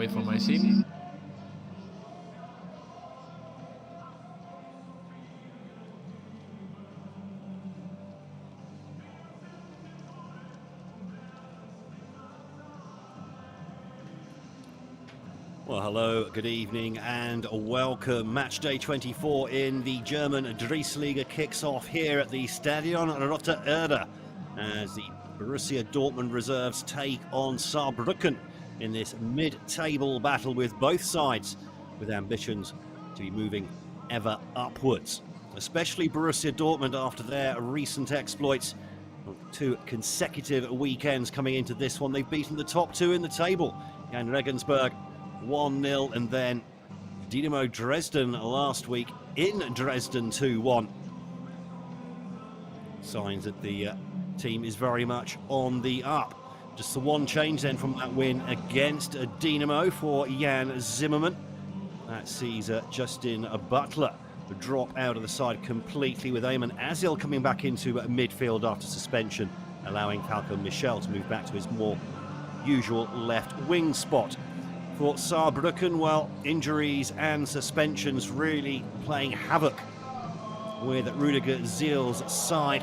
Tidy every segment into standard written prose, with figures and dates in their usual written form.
wait for my scene. Well, hello, good evening and welcome. Match day 24 in the German Driesliga kicks off here at the Stadion Rote Erde as the Borussia Dortmund reserves take on Saarbrücken in this mid-table battle, with both sides with ambitions to be moving ever upwards. Especially Borussia Dortmund after their recent exploits. 2 consecutive weekends coming into this one. They've beaten the top 2 in the table. Jan Regensburg 1-0, and then Dynamo Dresden last week in Dresden 2-1. Signs that the team is very much on the up. Just the one change then from that win against Dynamo for Jan Zimmermann. That sees Justin Butler drop out of the side completely, with Ayman Azil coming back into midfield after suspension, allowing Falcon Michel to move back to his more usual left wing spot. For Saarbrücken, well, injuries and suspensions really playing havoc with Rudiger Ziel's side.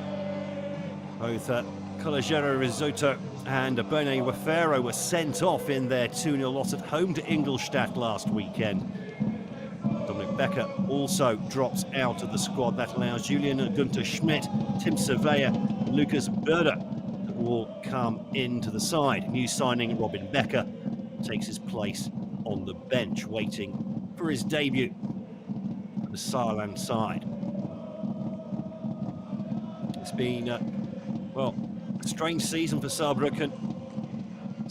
Both Colagero Risotto and Bone Wafero were sent off in their 2-0 loss at home to Ingolstadt last weekend. Dominic Becker also drops out of the squad. That allows Julian Günther Schmidt, Tim Surveyor, Lucas Böder to all come into the side. New signing Robin Becker takes his place on the bench, waiting for his debut for the Saarland side. It's been, well, a strange season for Saarbrücken,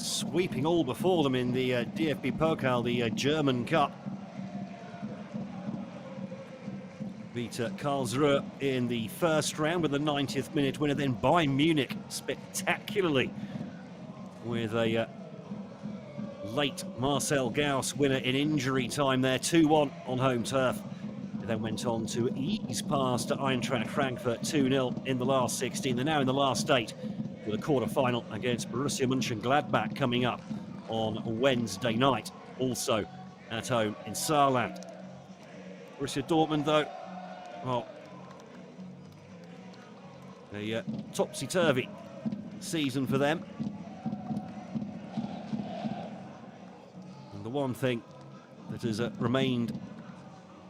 sweeping all before them in the DFB Pokal, the German Cup. Beat Karlsruhe in the first round with a 90th minute winner, then Bayern Munich spectacularly with a late Marcel Gauss winner in injury time there, 2-1 on home turf. They then went on to ease past Eintracht Frankfurt 2-0 in the last 16. They're now in the last 8 with a quarter-final against Borussia Mönchengladbach coming up on Wednesday night, also at home in Saarland. Borussia Dortmund, though, well, a topsy-turvy season for them. The one thing that has remained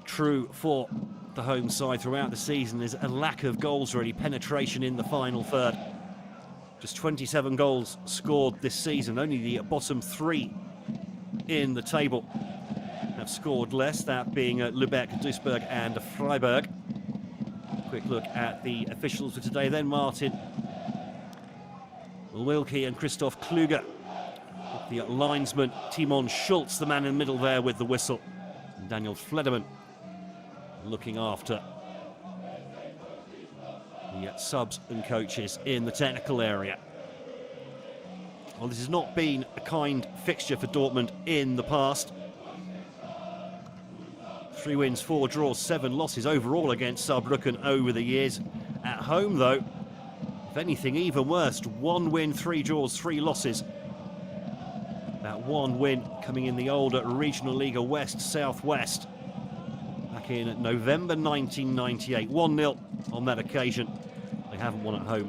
true for the home side throughout the season is a lack of goals, really, penetration in the final third. Just 27 goals scored this season. Only the bottom 3 in the table have scored less, that being Lübeck, Duisburg and Freiburg. Quick look at the officials for today then. Martin Wilkie and Christoph Kluger. The linesman Timon Schulz, the man in the middle there with the whistle. And Daniel Flederman looking after the subs and coaches in the technical area. Well, this has not been a kind fixture for Dortmund in the past. 3 wins, 4 draws, 7 losses overall against Saarbrücken over the years. At home, though, if anything, even worse. 1 win, 3 draws, 3 losses. That 1 win coming in the older Regional Liga West Southwest back in November 1998. 1-0 on that occasion. They haven't won at home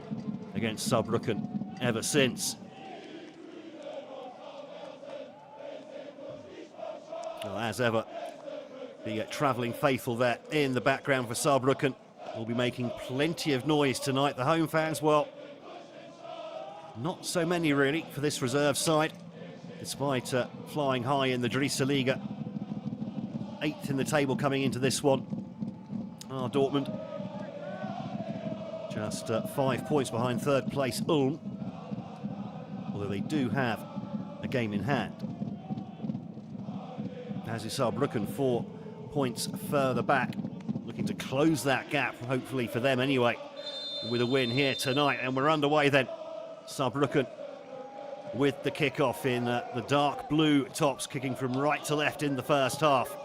against Saarbrücken ever since. Well, as ever, the travelling faithful there in the background for Saarbrücken will be making plenty of noise tonight. The home fans, well, not so many really for this reserve side, despite flying high in the Driesliga. 8th in the table coming into this one. Dortmund just 5 points behind third place Ulm, although they do have a game in hand. As is Saarbrücken, 4 points further back, looking to close that gap, hopefully for them anyway, with a win here tonight. And we're underway then. Saarbrücken with the kickoff in the dark blue tops, kicking from right to left in the first half.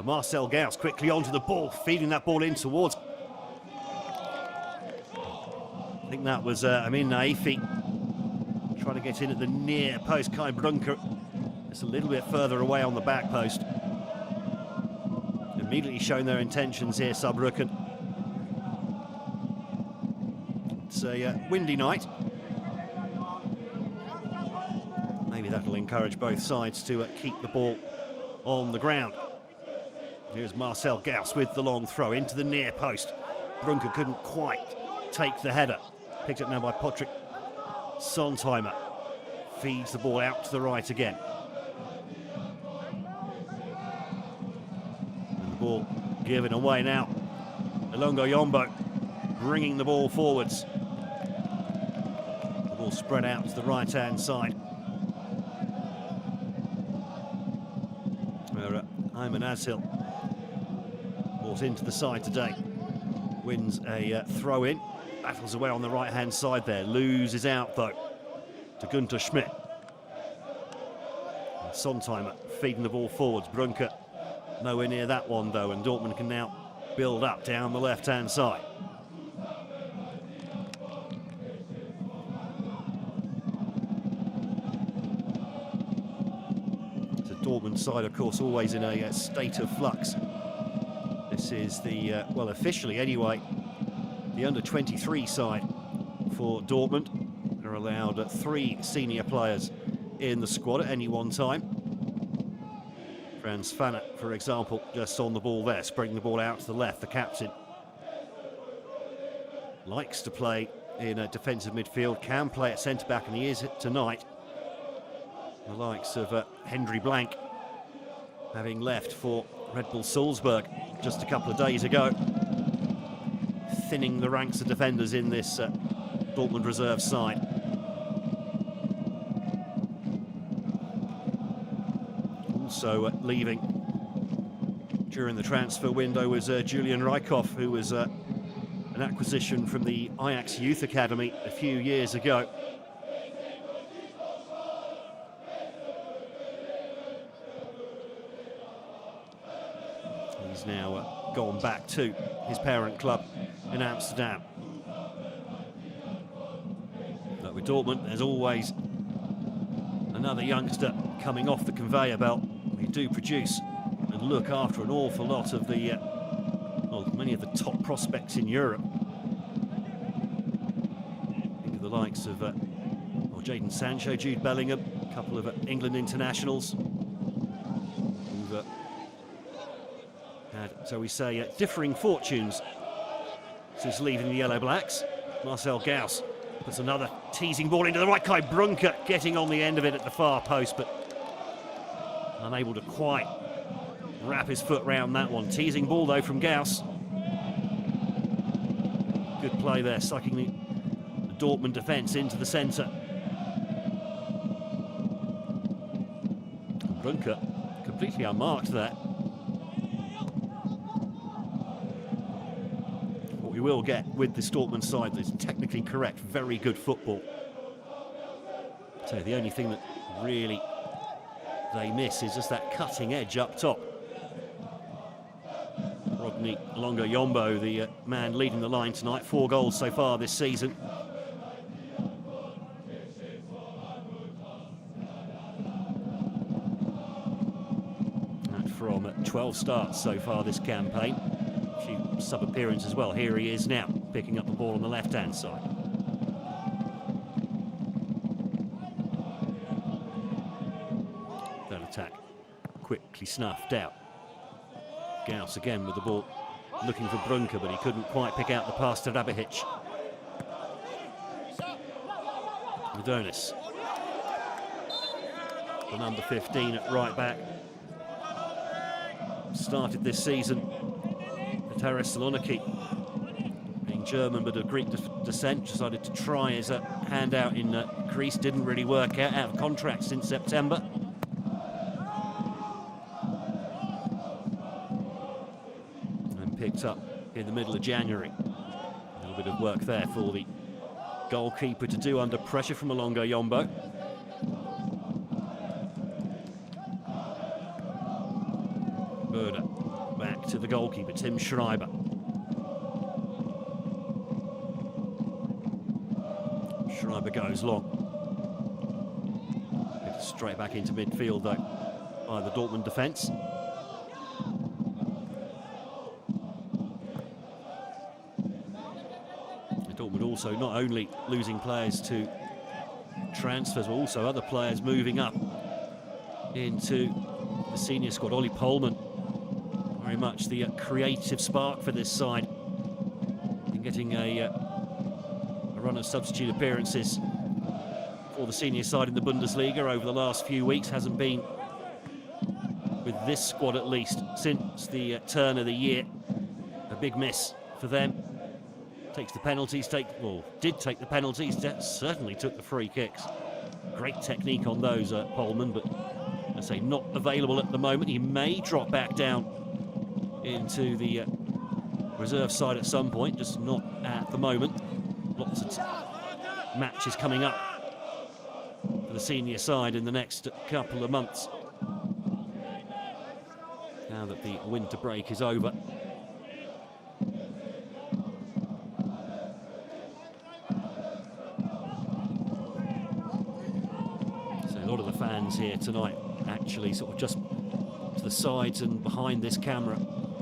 Marcel Gauss quickly onto the ball, feeding that ball in towards, I think that was Amin Naifi, trying to get in at the near post. Kai Brunker It's a little bit further away on the back post. Immediately showing their intentions here, Saarbrücken. It's a windy night. Maybe that'll encourage both sides to keep the ball on the ground. Here's Marcel Gauss with the long throw into the near post. Brunke couldn't quite take the header. Picked up now by Patrick Sontheimer. Feeds the ball out to the right again. And the ball given away now. Elongo Yombo bringing the ball forwards. The ball spread out to the right-hand side. Where Ayman Azhil brought into the side today. Wins a throw-in. Battles away on the right-hand side there. Loses out, though, to Günther Schmidt. And Sontheimer feeding the ball forwards. Brunke nowhere near that one, though, and Dortmund can now build up down the left-hand side. The Dortmund side, of course, always in a state of flux. This is the, well, officially anyway, the under-23 side for Dortmund. They're allowed 3 senior players in the squad at any one time. Franz Fanner, for example, just on the ball there, spreading the ball out to the left. The captain likes to play in a defensive midfield, can play at centre-back, and he is tonight. The likes of Henry Blank, having left for Red Bull Salzburg just a couple of days ago, thinning the ranks of defenders in this Dortmund reserve side. Also leaving during the transfer window was Julian Reikhoff, who was an acquisition from the Ajax Youth Academy a few years ago. He's now gone back to his parent club in Amsterdam. But with Dortmund, there's always another youngster coming off the conveyor belt. We do produce and look after an awful lot of the, well, many of the top prospects in Europe. Think of the likes of Jadon Sancho, Jude Bellingham, a couple of England internationals who've had, so we say, differing fortunes since leaving the Yellow Blacks. Marcel Gauss puts another teasing ball into the right. Kai Brunke getting on the end of it at the far post, but unable to quite wrap his foot round that one. Teasing ball, though, from Gauss. Good play there, sucking the Dortmund defence into the centre. Brunke completely unmarked there. What we will get with this Dortmund side is technically correct, very good football. So the only thing that really they miss is just that cutting edge up top. Rodney Elongo Yombo, the man leading the line tonight, 4 goals so far this season. And from 12 starts so far this campaign. A few sub-appearances as well. Here he is now, picking up the ball on the left-hand side. Attack quickly snuffed out. Gauss again with the ball, looking for Brunke, but he couldn't quite pick out the pass to Rabihic. Adonis, the number 15 at right back, started this season at Thessaloniki, being German but of Greek descent. Decided to try his hand out in Greece, didn't really work out of contract since September. Picked up in the middle of January. A little bit of work there for the goalkeeper to do under pressure from Elongo Yombo. Börder back to the goalkeeper, Tim Schreiber. Schreiber goes long. Straight back into midfield, though, by the Dortmund defence. Dortmund also not only losing players to transfers, but also other players moving up into the senior squad. Ollie Pohlmann, very much the creative spark for this side, in getting a run of substitute appearances for the senior side in the Bundesliga over the last few weeks. Hasn't been with this squad, at least, since the turn of the year. A big miss for them. Takes the penalties, did take the penalties, certainly took the free kicks. Great technique on those, Pohlmann, but I say not available at the moment. He may drop back down into the reserve side at some point, just not at the moment. Lots of matches coming up for the senior side in the next couple of months, now that the winter break is over. Fans here tonight, actually sort of just to the sides and behind this camera.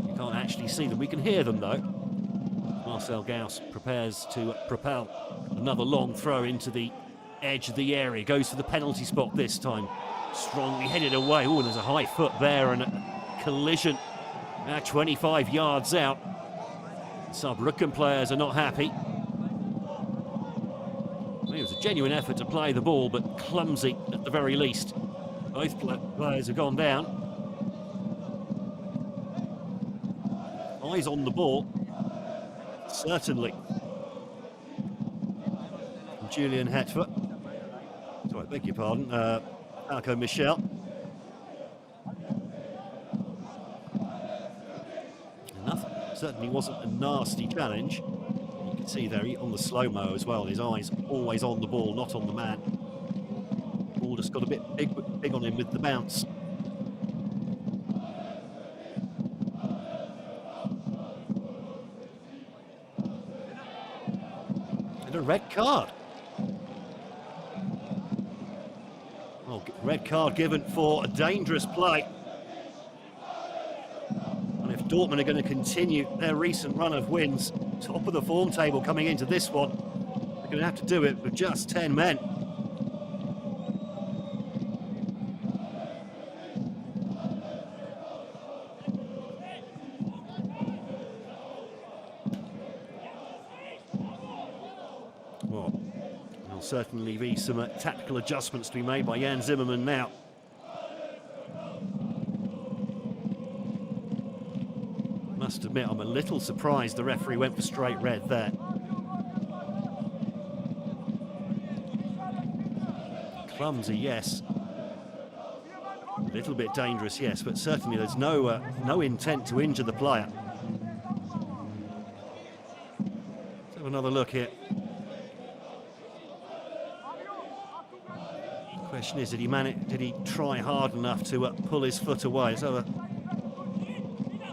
You can't actually see them. We can hear them, though. Marcel Gauss prepares to propel another long throw into the edge of the area. Goes for the penalty spot this time. Strongly headed away. Oh, there's a high foot there and a collision 25 yards out. Saarbrücken players are not happy. It was a genuine effort to play the ball, but clumsy at the very least. Both players have gone down. Eyes on the ball, certainly. Julian Hetfer. Sorry, I beg your pardon. Marco Michel. Nothing. Certainly wasn't a nasty challenge. You can see there on the slow-mo as well, his eyes always on the ball, not on the man. Ball just got a bit big on him with the bounce. And a red card. Well, red card given for a dangerous play. And if Dortmund are going to continue their recent run of wins, top of the form table coming into this one, they're going to have to do it with just 10 men. Well, there'll certainly be some tactical adjustments to be made by Jan Zimmermann now. Must admit, I'm a little surprised the referee went for straight red there. Clumsy, yes. A little bit dangerous, yes, but certainly there's no intent to injure the player. Let's have another look here. The question is, did he try hard enough to pull his foot away? So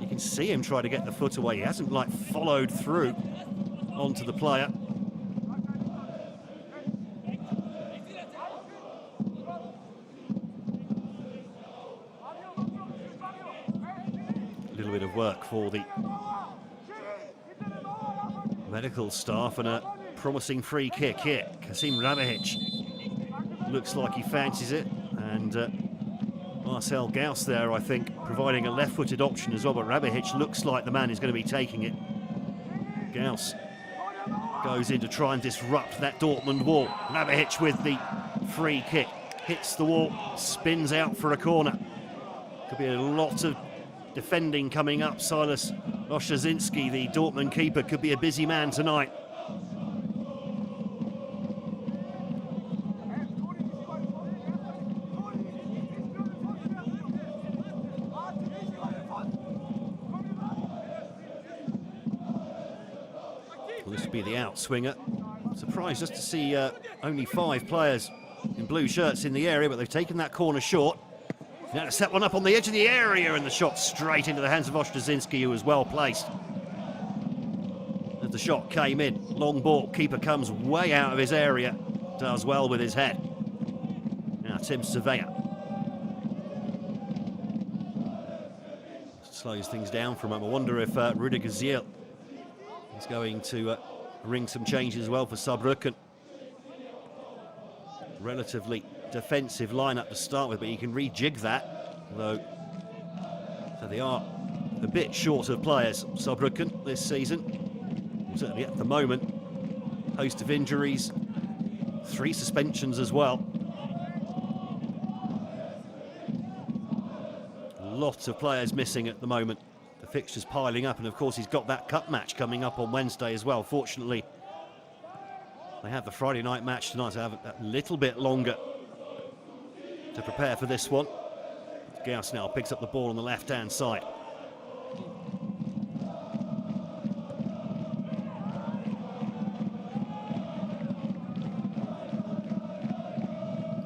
you can see him try to get the foot away. He hasn't followed through onto the player. A little bit of work for the medical staff and a promising free kick here. Kasim Rabihic looks like he fancies it, and Marcel Gauss there, I think, providing a left-footed option as well, but Rabihic looks like the man who's going to be taking it. Gauss goes in to try and disrupt that Dortmund wall. Rabihic with the free kick, hits the wall, spins out for a corner. Could be a lot of defending coming up. Silas Oszazinski, the Dortmund keeper, could be a busy man tonight. Well, this would be the outswinger. Surprised just to see only 5 players in blue shirts in the area, but they've taken that corner short. Now to set one up on the edge of the area, and the shot straight into the hands of Oszazinski, who was well placed. As the shot came in, long ball, keeper comes way out of his area, does well with his head. Now Tim Surveyor. Slows things down for a moment. I wonder if Rudiger Ziel is going to ring some changes as well for Saarbrücken. Relatively defensive lineup to start with, but you can rejig that. Although, so they are a bit short of players, Saarbrücken, this season. Certainly at the moment, host of injuries, 3 suspensions as well. Lots of players missing at the moment. The fixtures piling up, and of course he's got that cup match coming up on Wednesday as well. Fortunately, they have the Friday night match tonight, so have a little bit longer to prepare for this one. Gauss now picks up the ball on the left-hand side.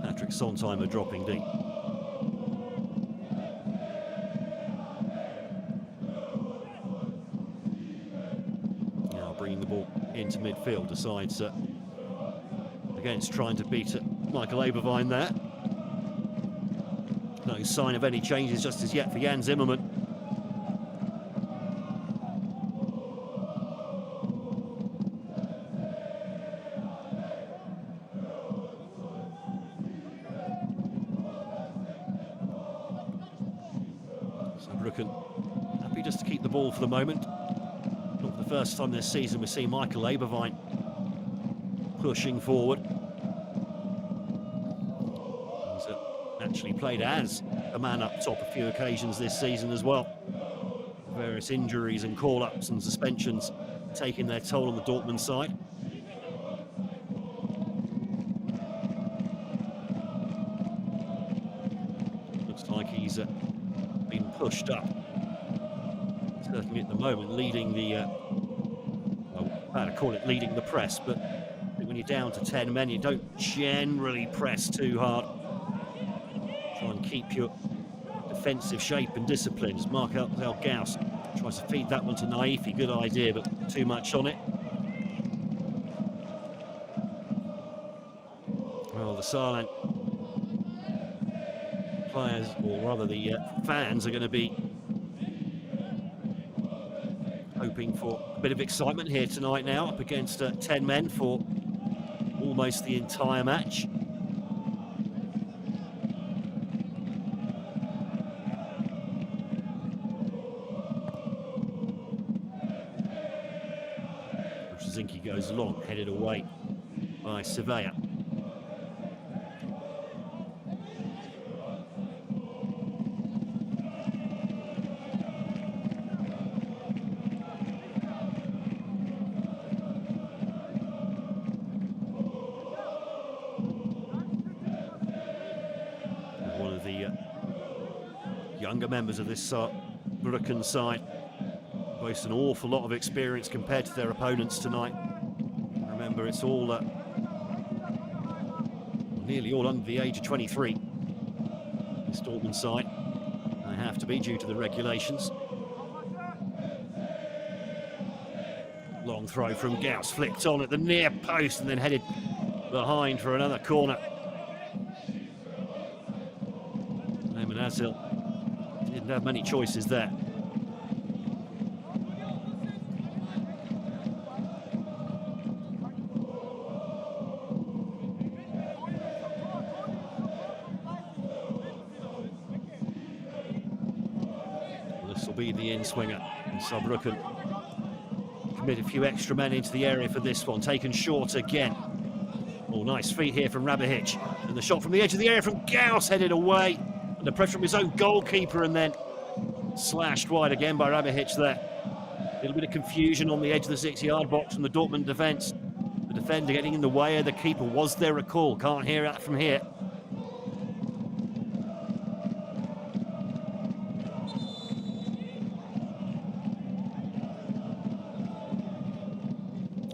Patrick Sontheimer dropping deep. Bringing the ball into midfield, decides against trying to beat Michael Eberwein there. No sign of any changes just as yet for Jan Zimmermann. Saarbrücken happy just to keep the ball for the moment. Not for the first time this season we see Michael Eberwein pushing forward. He's actually played as a man up top a few occasions this season as well. Various injuries and call-ups and suspensions taking their toll on the Dortmund side. Looks like he's been pushed up. Certainly at the moment leading the, well, how to call it, leading the press, but I think when you're down to 10 men, you don't generally press too hard. Try and keep your defensive shape and discipline as Marcel Gauss tries to feed that one to Naifi. Good idea, but too much on it. Well, the Saarland players, or rather the fans, are going to be hoping for a bit of excitement here tonight now, up against 10 men for almost the entire match. Zinke goes along, headed away by Surveyor. One of the younger members of this Saarbrücken side boasts an awful lot of experience compared to their opponents tonight. Remember, it's all nearly all under the age of 23. This Dortmund side, they have to be due to the regulations. Long throw from Gauss, flicked on at the near post and then headed behind for another corner. Ayman Azil didn't have many choices there. This will be the in-swinger. Saarbrücken commit a few extra men into the area for this one. Taken short again. Oh, nice feet here from Rabihic. And the shot from the edge of the area from Gauss, headed away. Under pressure from his own goalkeeper and then slashed wide again by Rabihic there. A little bit of confusion on the edge of the 6-yard box from the Dortmund defence. The defender getting in the way of the keeper. Was there a call? Can't hear that from here.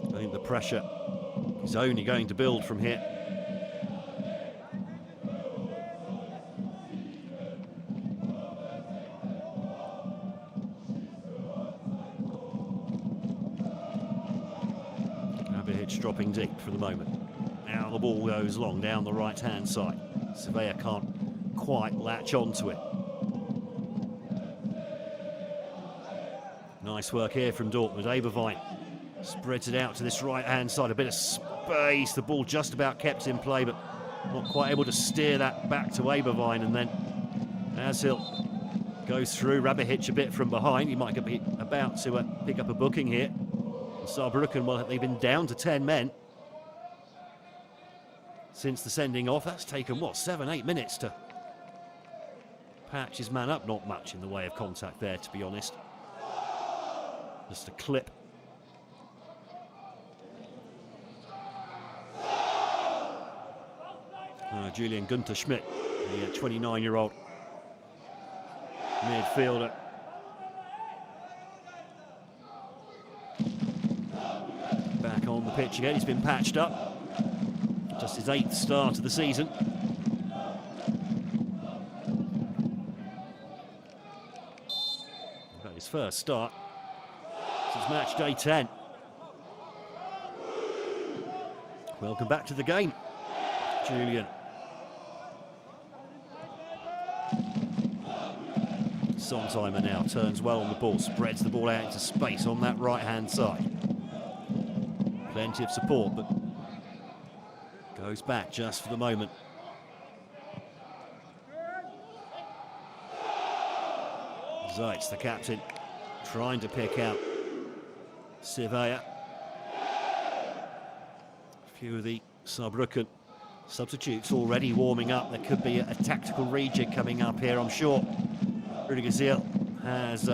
I think the pressure is only going to build from here. Rabihic dropping deep for the moment. Now the ball goes long down the right-hand side. Sevilla can't quite latch onto it. Nice work here from Dortmund. Eberwein spreads it out to this right-hand side. A bit of space. The ball just about kept in play, but not quite able to steer that back to Eberwein. And then Özil goes through. Rabihic a bit from behind. He might be about to pick up a booking here. Saarbrücken, well, they've been down to 10 men since the sending off. That's taken, what, 7-8 minutes to patch his man up. Not much in the way of contact there, to be honest. Just a clip. Julian Günther Schmidt, the 29-year-old midfielder. Back on the pitch again. He's been patched up. Just his 8th start of the season. About his first start since match day 10. Welcome back to the game, Julian. Sonsheimer now turns well on the ball, spreads the ball out into space on that right-hand side. Plenty of support, but goes back just for the moment. Zeitz, the captain, trying to pick out Sevilla. A few of the Saarbrücken substitutes already warming up. There could be a tactical rejig coming up here, I'm sure. Rudiger Ziel has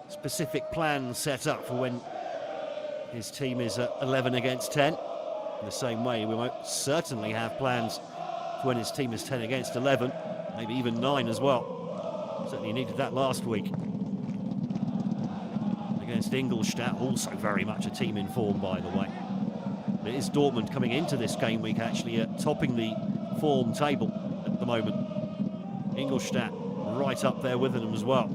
specific plans set up for when his team is 11 against 10. In the same way, we won't certainly have plans for when his team is 10 against 11, maybe even 9 as well. Certainly needed that last week against Ingolstadt, also very much a team in form, by the way. It is Dortmund coming into this game week actually topping the form table at the moment. Ingolstadt right up there with them as well.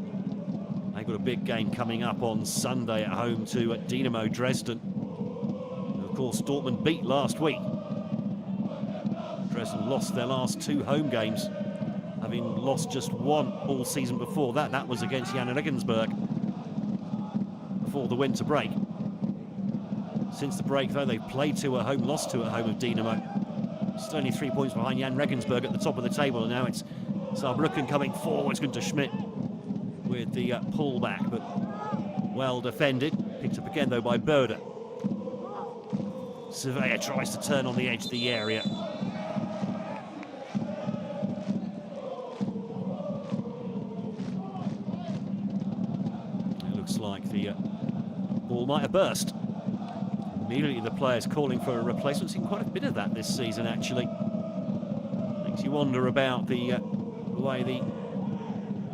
They've got a big game coming up on Sunday at home to Dynamo Dresden. And of course, Dortmund beat last week. Dresden lost their last 2 home games, having lost just 1 all season before that. That was against Jan Regensburg before the winter break. Since the break, though, they've played 2 at home, lost 2 at home of Dynamo. Just only 3 points behind Jan Regensburg at the top of the table, and now it's Saarbrücken coming forwards. Günther Schmidt with the pullback, but well defended. Picked up again, though, by Bode. Sevilla tries to turn on the edge of the area. It looks like the ball might have burst. Immediately the players calling for a replacement. Seen quite a bit of that this season, actually. Makes you wonder about the way the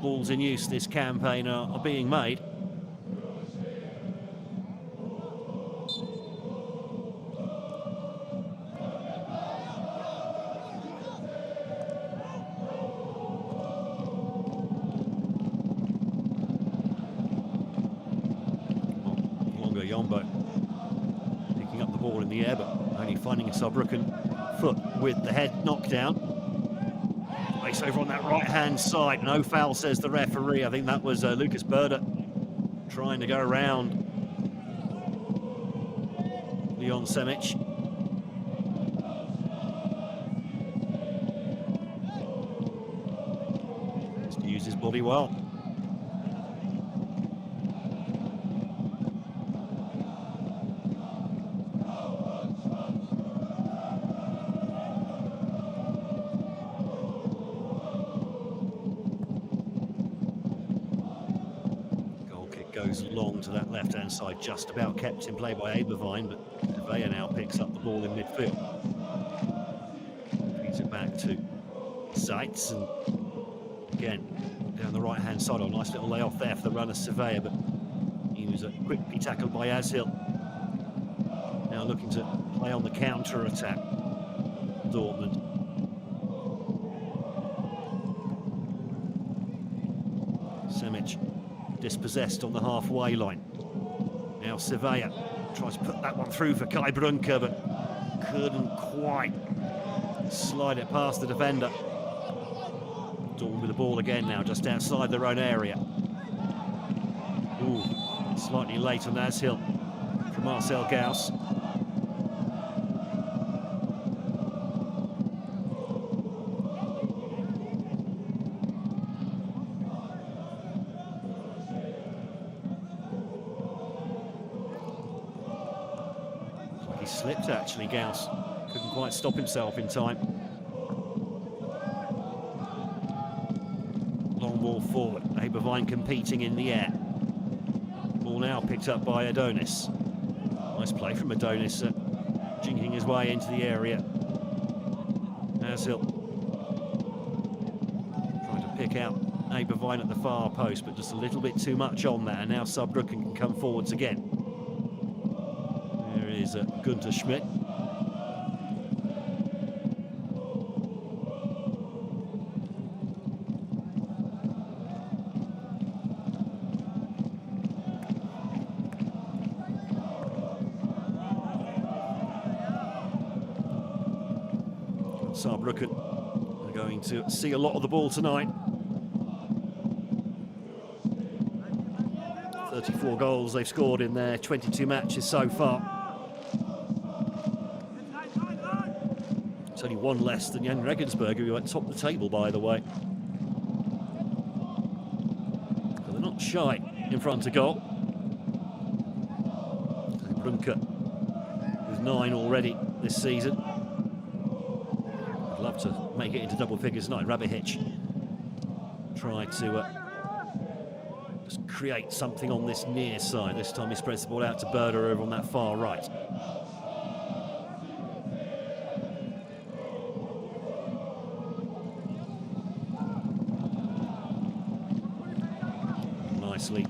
balls in use this campaign are being made. Longer Yombo picking up the ball in the air, but only finding a Saarbrücken foot with the head knocked down. Over on that right-hand side, no foul, says the referee. I think that was Lucas Bode trying to go around Leon Semic. Just used his body well. Goes long to that left-hand side, just about kept in play by Eberwein, but Sevilla now picks up the ball in midfield. Feeds it back to Zeitz, and again, down the right-hand side. A nice little layoff there for the runner Sevilla, but he was quickly tackled by Özil. Now looking to play on the counter-attack, Dortmund. Semic dispossessed on the halfway line. Now Sevilla tries to put that one through for Kai Brunker, but couldn't quite slide it past the defender. Dortmund with the ball again now, just outside their own area. Ooh, slightly late on Ashil from Marcel Gauss. He slipped actually, Gauss. Couldn't quite stop himself in time. Long ball forward, Eberwein competing in the air. Ball now picked up by Adonis. Nice play from Adonis, jinking his way into the area. Ashil trying to pick out Eberwein at the far post, but just a little bit too much on that, and now Saarbrücken can come forwards again. There is Günther Schmidt. Saarbrücken are going to see a lot of the ball tonight. 34 goals they've scored in their 22 matches so far. It's only one less than Jan Regensburg, who went top of the table, by the way. So they're not shy in front of goal. Brunke with 9 already this season. Love to make it into double figures tonight. Rabihic tried to just create something on this near side. This time he spreads the ball out to Berder over on that far right. Nicely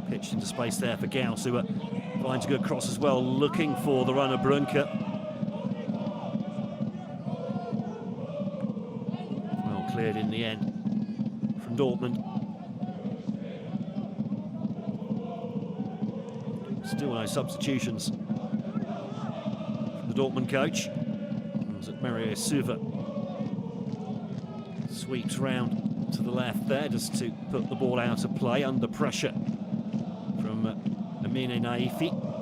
pitched into space there for Gauss, who finds a good cross as well, looking for the runner Brunke. Cleared in the end from Dortmund. Still no substitutions from the Dortmund coach. Mario Suva sweeps round to the left there just to put the ball out of play under pressure from Amine Naifi.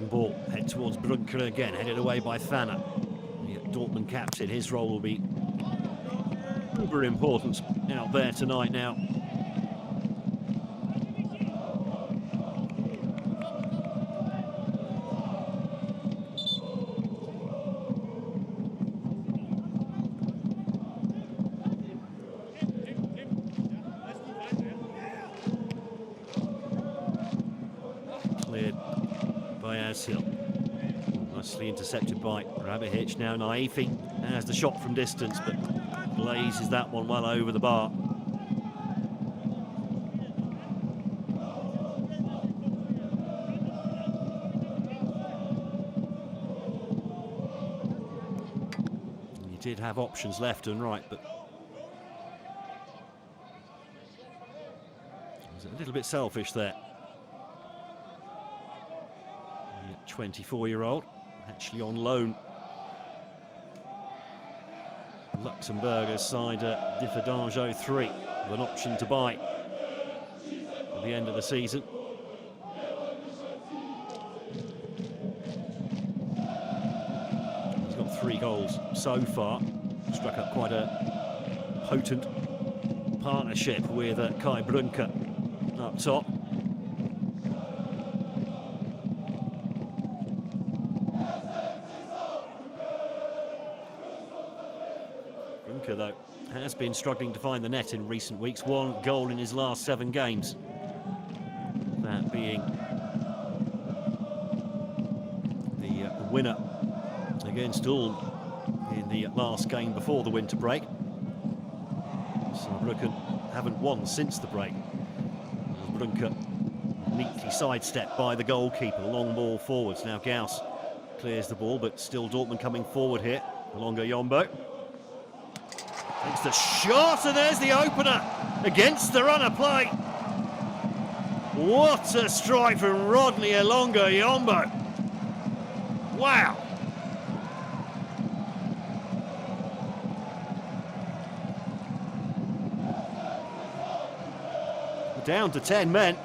Ball head towards Brunke again, headed away by Thanner. The Dortmund captain, his role will be uber important out there tonight now. Cleared by Ashil. Nicely intercepted by Rabihic. Now Naifi has the shot from distance, but blazes that one well over the bar. He did have options left and right, but he was a little bit selfish there. 24-year-old, actually on loan. Luxembourger's side, Differdange 03, with an option to buy at the end of the season. He's got 3 goals so far. Struck up quite a potent partnership with Kai Brunke up top. Though has been struggling to find the net in recent weeks. 1 goal in his last 7 games. That being the winner against Ulm in the last game before the winter break. Saarbrücken haven't won since the break. Brunke neatly sidestepped by the goalkeeper. Long ball forwards. Now Gauss Clears the ball, but still Dortmund coming forward here. Alonga Yombo. Takes the shot, and there's the opener against the runner play. What a strike from Rodney Alonga Yombo. Wow. Down to 10 men.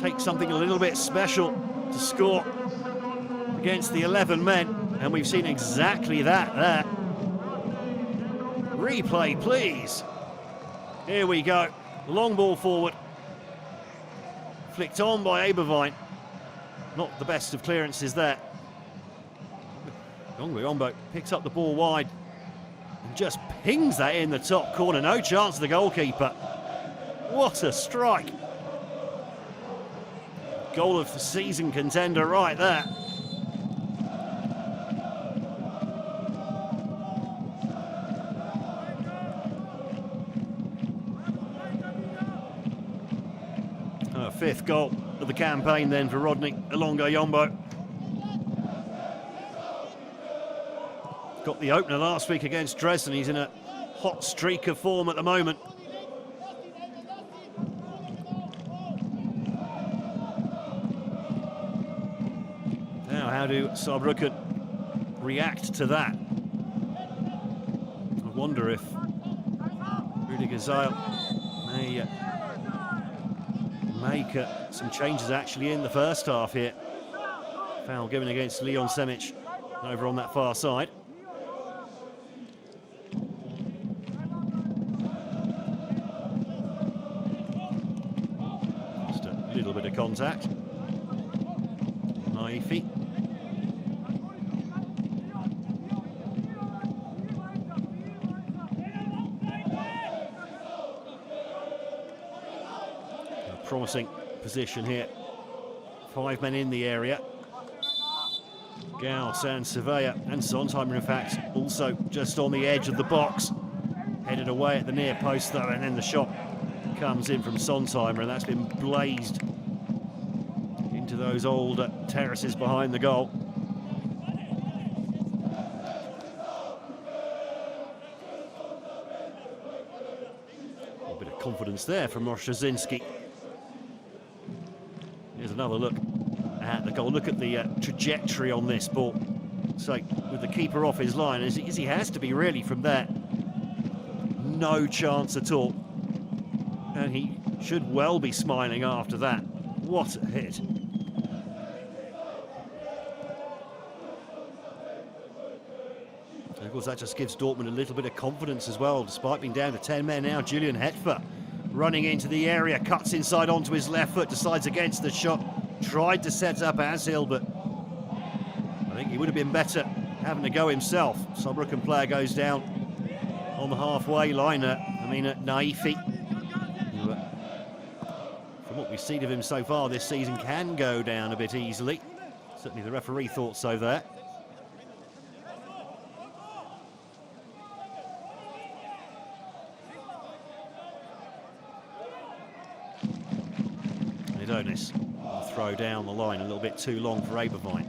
Take something a little bit special to score against the 11 men, and we've seen exactly that there. Replay, please. Here we go. Long ball forward. Flicked on by Eberwein. Not the best of clearances there. Yombo picks up the ball wide and just pings that in the top corner. No chance of the goalkeeper. What a strike. Goal of the season contender right there. Fifth goal of the campaign then for Rodney Alonga Yombo. Got the opener last week against Dresden. He's in a hot streak of form at the moment. Now, how do Saarbrücken react to that? I wonder if Rüdiger Zeil may make some changes actually in the first half here. Foul given against Leon Semic over on that far side. Just a little bit of contact. Naifi. Promising position here. 5 men in the area. Gauss and Surveyor and Sontheimer, in fact, also just on the edge of the box. Headed away at the near post though, and then the shot comes in from Sontheimer, and that's been blazed into those old terraces behind the goal. A bit of confidence there from Rozhdzinski. Here's another look at the goal. Look at the trajectory on this ball. So with the keeper off his line, as he has to be really from there, no chance at all. And he should well be smiling after that. What a hit. And of course that just gives Dortmund a little bit of confidence as well, despite being down to 10 men now. Julian Hetfer running into the area, cuts inside onto his left foot, decides against the shot. Tried to set up Ashil, but I think he would have been better having to go himself. Saarbrücken player goes down on the halfway line. Naifi, who, from what we've seen of him so far this season, can go down a bit easily. Certainly the referee thought so there. Adonis will throw down the line a little bit too long for Eberwein.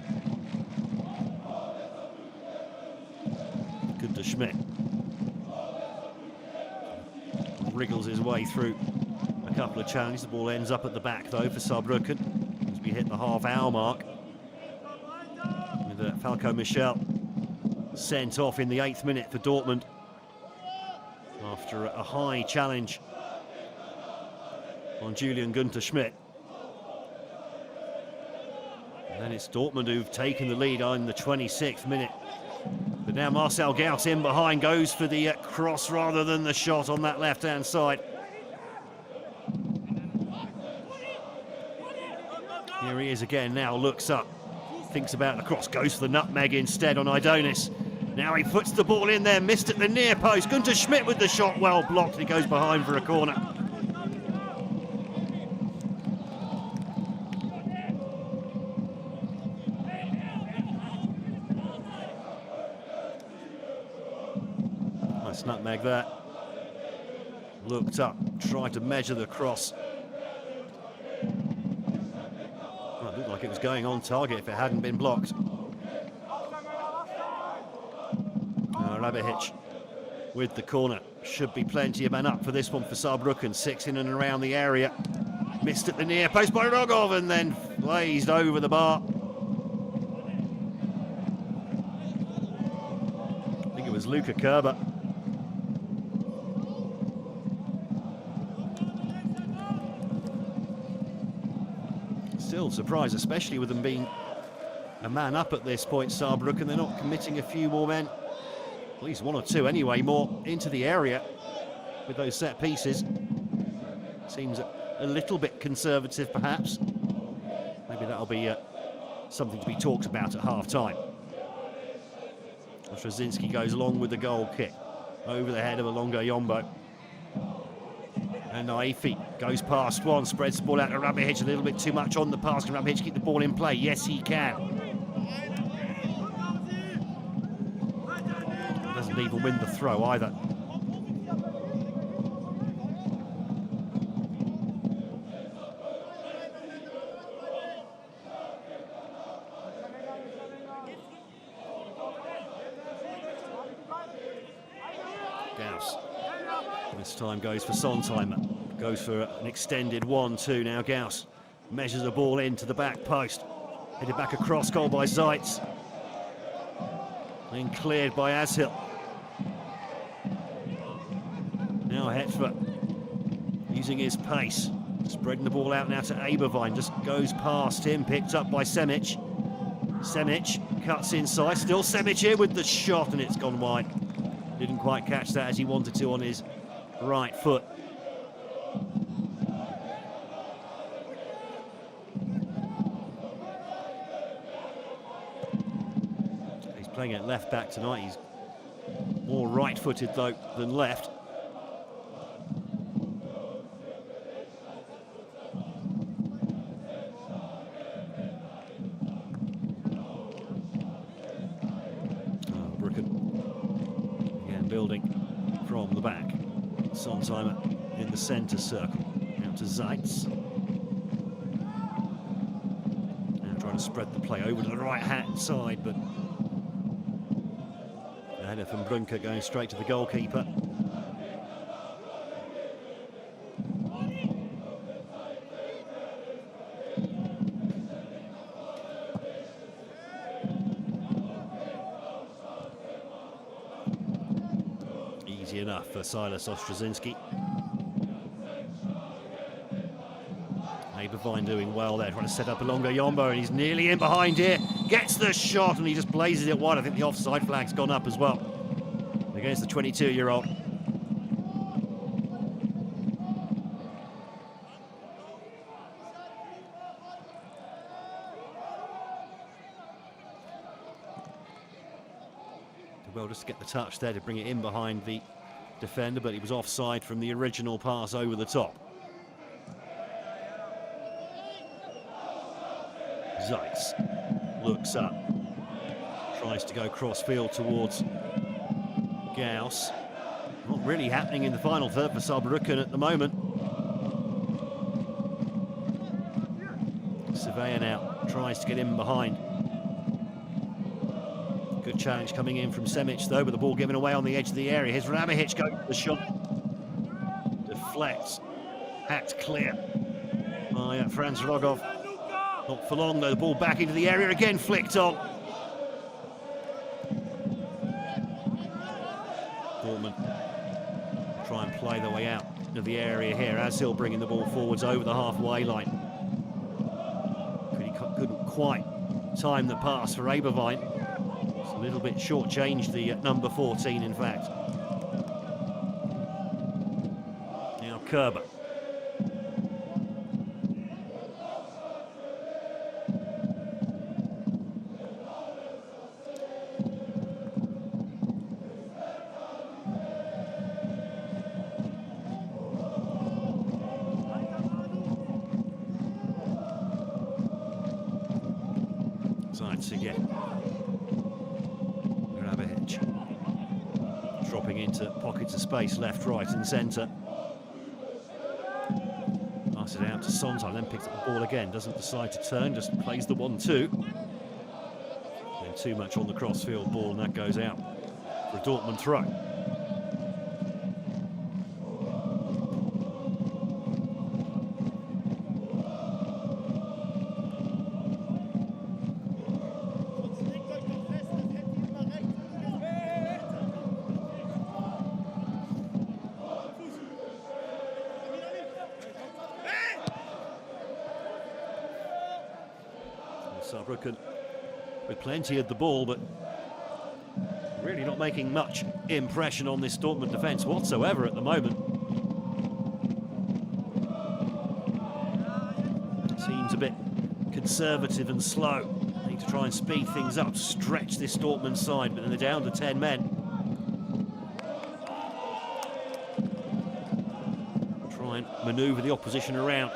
Good to Schmidt. Wriggles his way through a couple of challenges. The ball ends up at the back though for Saarbrücken as we hit the half-hour mark. With Falco Michel sent off in the 8th minute for Dortmund after a high challenge on Julian Günther Schmidt. And then it's Dortmund who've taken the lead in the 26th minute. But now Marcel Gauss in behind, goes for the cross rather than the shot on that left-hand side. Here he is again now, looks up, thinks about the cross, goes for the nutmeg instead on Adonis. Now he puts the ball in there, missed at the near post. Günther Schmidt with the shot, well blocked. He goes behind for a corner. Nice nutmeg there. Looked up, tried to measure the cross. Well, it looked like it was going on target if it hadn't been blocked. Rabihic with the corner. Should be plenty of men up for this one for Saarbrücken. 6 in and around the area. Missed at the near post by Rogov and then blazed over the bar. I think it was Luka Kerber. Still surprised, especially with them being a man up at this point, Saarbrücken. They're not committing a few more men, at least 1 or 2 anyway, more into the area with those set pieces. Seems a little bit conservative, perhaps. Maybe that'll be something to be talked about at half-time. Ostrowzinski goes along with the goal kick over the head of Alonga Yombo. And Naifi goes past one, spreads the ball out to Rabihic, a little bit too much on the pass. Can Rabihic keep the ball in play? Yes, he can. Doesn't even win the throw either. Gauss. This time goes for Sontheimer. Goes for an extended 1-2 now. Gauss measures the ball into the back post. Headed back across, goal by Zeitz. Then cleared by Ashil. Now Hetfer using his pace. Spreading the ball out now to Eberwein. Just goes past him, picked up by Semic. Semic cuts inside. Still Semic here with the shot, and it's gone wide. Didn't quite catch that as he wanted to on his right foot. He's playing at left back tonight. He's more right-footed though than left. Building from the back. Sontheimer in the centre circle. Out to Zeitz. Now trying to spread the play over to the right-hand side, but the header from Brunker going straight to the goalkeeper. Easy enough for Silas Ostrowzinski. Eberwein doing well there, trying to set up Alonga Yombo, and he's nearly in behind here. Gets the shot, and he just blazes it wide. I think the offside flag's gone up as well against the 22-year-old. Well, just to get the touch there to bring it in behind the defender, but he was offside from the original pass over the top. Zeitz looks up, tries to go cross-field towards Gauss. Not really happening in the final third for Saarbrücken at the moment. Surveyor now tries to get in behind. Good challenge coming in from Semic though, but the ball given away on the edge of the area. Here's Rabihic going for the shot. Deflects. Hacked clear by Franz Rogov. Not for long though, the ball back into the area again, flicked on. Dortmund try and play their way out of the area here. Ashil bringing the ball forwards over the halfway line. Couldn't quite time the pass for Eberwein. A little bit short-changed the number 14, in fact. Now Kerber. Zeitz again. Dropping into pockets of space, left, right and centre. Pass it out to Sondheim then picks up the ball again, doesn't decide to turn, just plays the 1-2. Then too much on the crossfield ball, and that goes out for a Dortmund throw. Saarbrücken with plenty of the ball, but really not making much impression on this Dortmund defence whatsoever at the moment. Seems a bit conservative and slow. Need to try and speed things up, stretch this Dortmund side, but then they're down to 10 men. Try and manoeuvre the opposition around.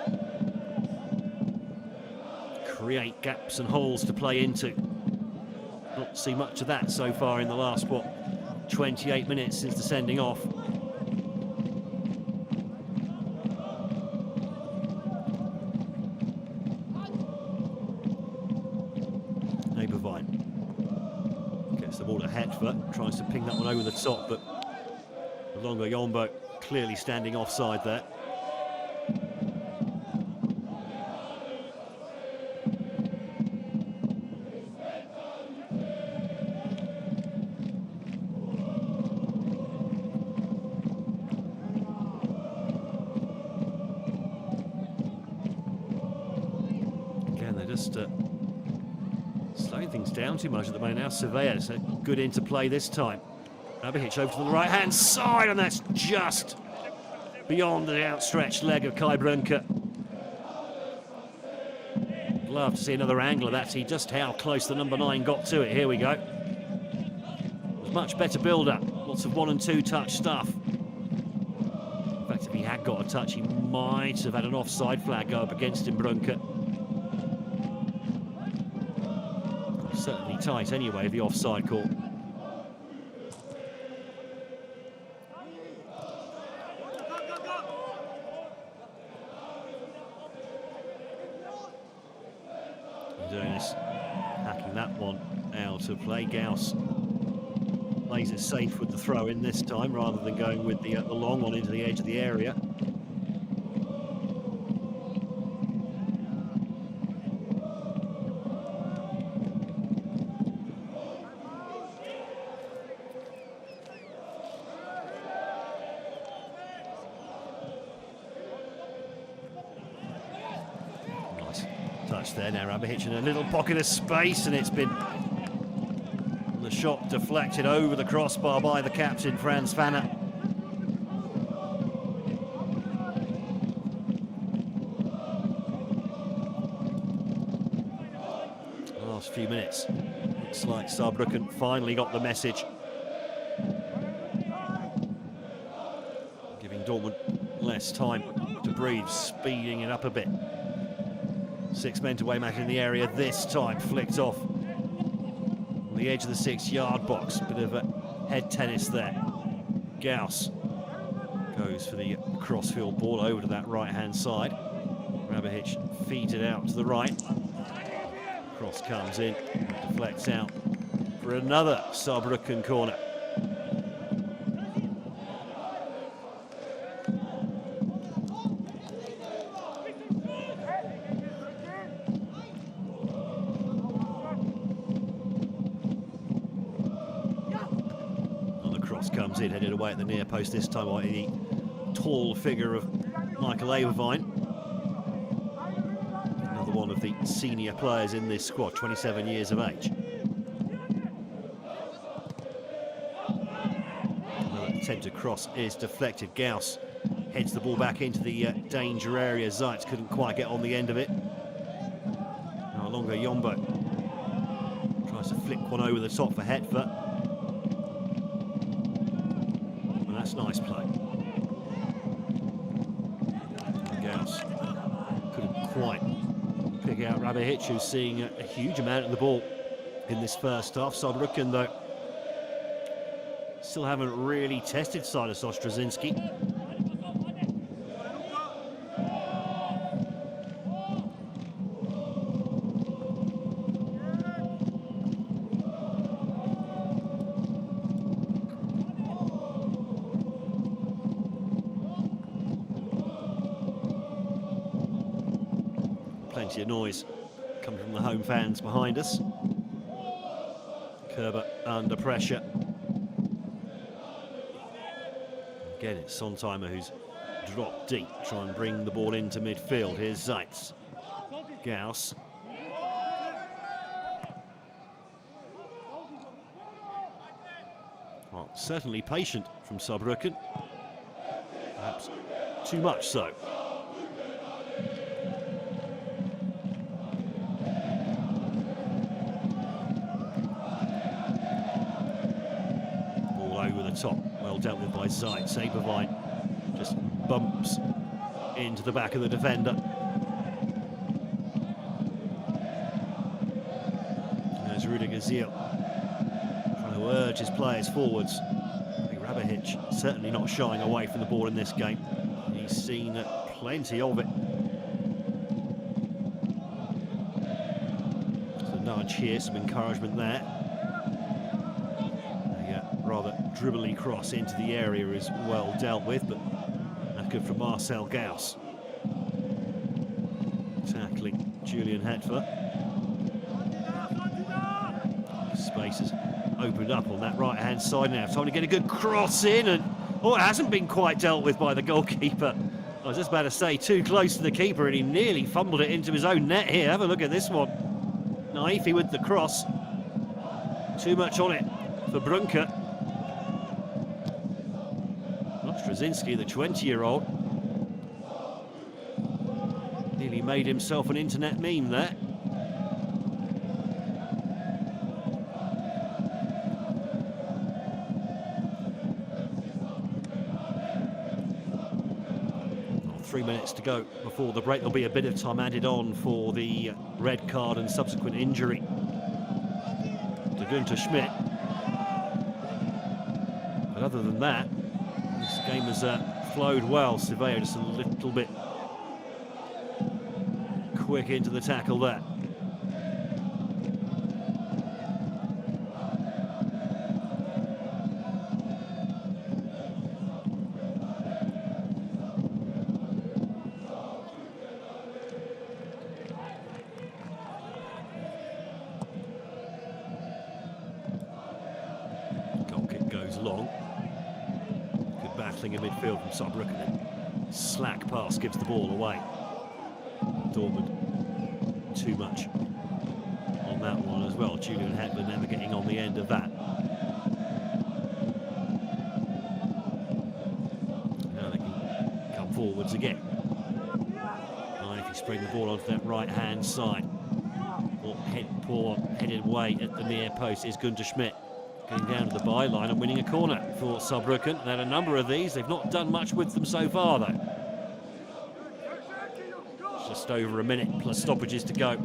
Create gaps and holes to play into. Not see much of that so far in the last, 28 minutes since the sending off. Eberwein gets the ball to Hetver, tries to ping that one over the top, but Longo Yombo clearly standing offside there. Just slowing things down too much at the moment now. Surveyor's a good interplay this time. Rabihic over to the right-hand side, and that's just beyond the outstretched leg of Kai Brunke. Love to see another angle of that, see just how close the number 9 got to it. Here we go. It was much better build-up, lots of 1 and 2 touch stuff. In fact, if he had got a touch, he might have had an offside flag go up against him, Brunke. Certainly tight anyway, the offside call. Doing this, hacking that one out of play. Gauss plays it safe with the throw in this time rather than going with the long one into the edge of the area. Touch there now, Rabihic in a little pocket of space, and it's been the shot deflected over the crossbar by the captain, Franz Fanner. The last few minutes, looks like Saarbrücken finally got the message, giving Dortmund less time to breathe, speeding it up a bit. 6 men to Waymack in the area this time, flicked off on the edge of the 6-yard box. Bit of a head tennis there. Gauss goes for the crossfield ball over to that right-hand side. Rabihic feeds it out to the right. Cross comes in, deflects out for another Saarbrücken corner. Comes in, headed away at the near post this time by the tall figure of Michael Eberwein. Another one of the senior players in this squad, 27 years of age. Another attempted cross is deflected. Gauss heads the ball back into the danger area. Zeitz couldn't quite get on the end of it. Now Longo Yombo tries to flick one over the top for Hetver. That's nice play. Gauss couldn't quite pick out Rabihic, who's seeing a huge amount of the ball in this first half. Saarbrücken, though, still haven't really tested Silas Ostrazinski. Plenty of noise coming from the home fans behind us. Kerber under pressure. Again, it's Sontheimer who's dropped deep, try and bring the ball into midfield. Here's Zeitz. Gauss. Well, certainly patient from Saarbrücken. Perhaps too much so. Ball over the top. Well dealt with by Zeitz. Eberwein just bumps into the back of the defender. There's Rudiger Ziel trying to urge his players forwards. Rabahich certainly not shying away from the ball in this game. He's seen plenty of it. There's a nudge here, some encouragement there. Rather dribbly cross into the area is well dealt with, but that's good from Marcel Gauss. Tackling Julian Hetfer. Space has opened up on that right-hand side now. Time to get a good cross in, and it hasn't been quite dealt with by the goalkeeper. I was just about to say, too close to the keeper, and he nearly fumbled it into his own net here. Have a look at this one. Naifi with the cross. Too much on it for Brunker. Straczynski, the 20-year-old, nearly made himself an internet meme there. Well, 3 minutes to go before the break. There'll be a bit of time added on for the red card and subsequent injury to Günther Schmidt. But other than that, this game has flowed well. Surveyor just a little bit quick into the tackle there. Goal kick goes long. Battling in midfield from Saarbrücken. Slack pass gives the ball away. Dortmund too much on that one as well. Julian Hetman never getting on the end of that. Now they can come forwards again. If you spring the ball onto that right-hand side. Poor headed away at the near post is Günther Schmidt. Going down to the byline and winning a corner for Saarbrücken. They had a number of these. They've not done much with them so far, though. Just over a minute plus stoppages to go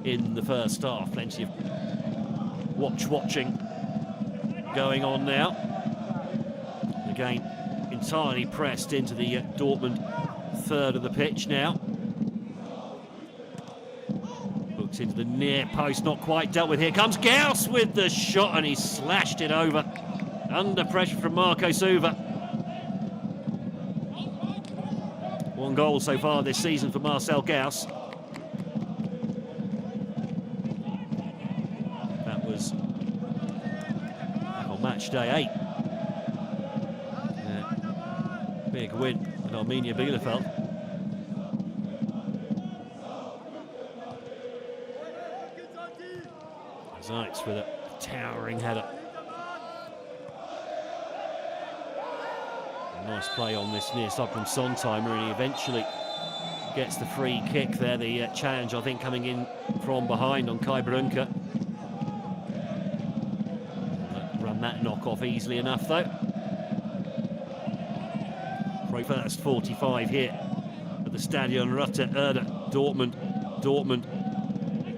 in the first half. Plenty of watching going on now. Again, entirely pressed into the Dortmund third of the pitch now. Into the near post, not quite dealt with. Here comes Gauss with the shot, and he slashed it over. Under pressure from Marco Suva. One goal so far this season for Marcel Gauss. That was on match day 8. Big win at Arminia Bielefeld. Zeitz with a towering header. A nice play on this near side from Sontheimer, and he eventually gets the free kick there. The challenge, I think, coming in from behind on Kai Brunker. Run that knock off easily enough, though. Right, first 45 here at the Stadion Rutte Erde. Dortmund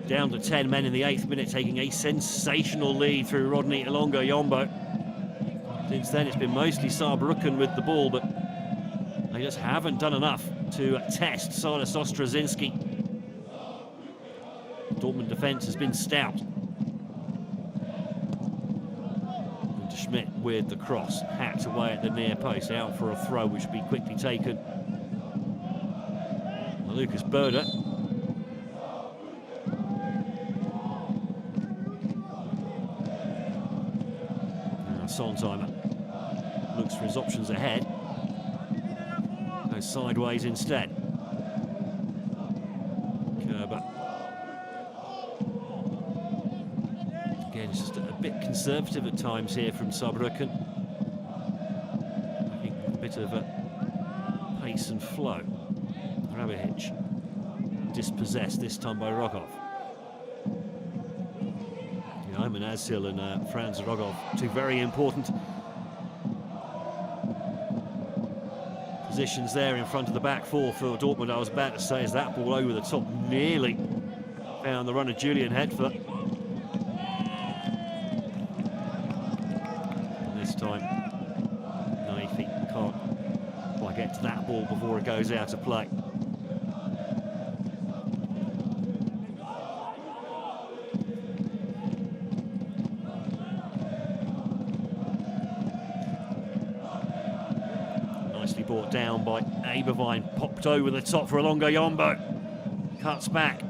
down to 10 men in the 8th minute, taking a sensational lead through Rodney Ilongo-Yombo. Since then, it's been mostly Saarbrücken with the ball, but they just haven't done enough to test Silas Ostrazinski. Dortmund defence has been stout. And Schmidt with the cross, hacked away at the near post, out for a throw, which will be quickly taken. Lucas Böder. Sontheimer looks for his options ahead. Goes sideways instead. Kerber. Again, it's just a bit conservative at times here from Saarbrücken. I think a bit of a pace and flow. Rabihic dispossessed this time by Rogov. Ayman Özil and Franz Rogov, two very important positions there in front of the back four for Dortmund. I was about to say, as that ball over the top nearly found the runner Julian Hedfoot. And this time, Naifi can't quite get to that ball before it goes out of play. Brought down by Abervine, popped over the top for Alongo Yombo, cuts back,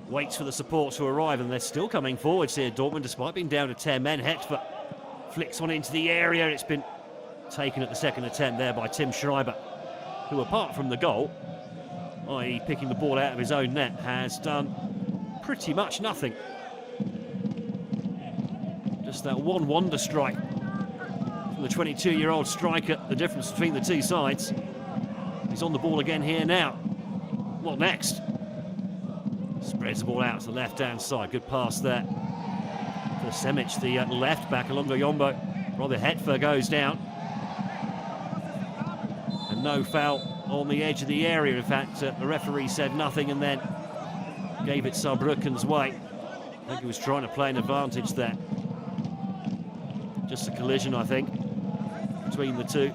waits for the support to arrive, and they're still coming forwards here, Dortmund, despite being down to 10 men. Hedfoot flicks one into the area. It's been taken at the second attempt there by Tim Schreiber, who, apart from the goal, i.e. picking the ball out of his own net, has done pretty much nothing. Just that one wonder strike from the 22-year-old striker, the difference between the two sides. He's on the ball again here now. What next? Spreads the ball out to the left-hand side. Good pass there for Semic, the left back. Alongo Yombo, Robert Hedfoot goes down. And no foul on the edge of the area. In fact, the referee said nothing and then gave it Saarbrücken's way. I think he was trying to play an advantage there. Just a collision, I think, between the two.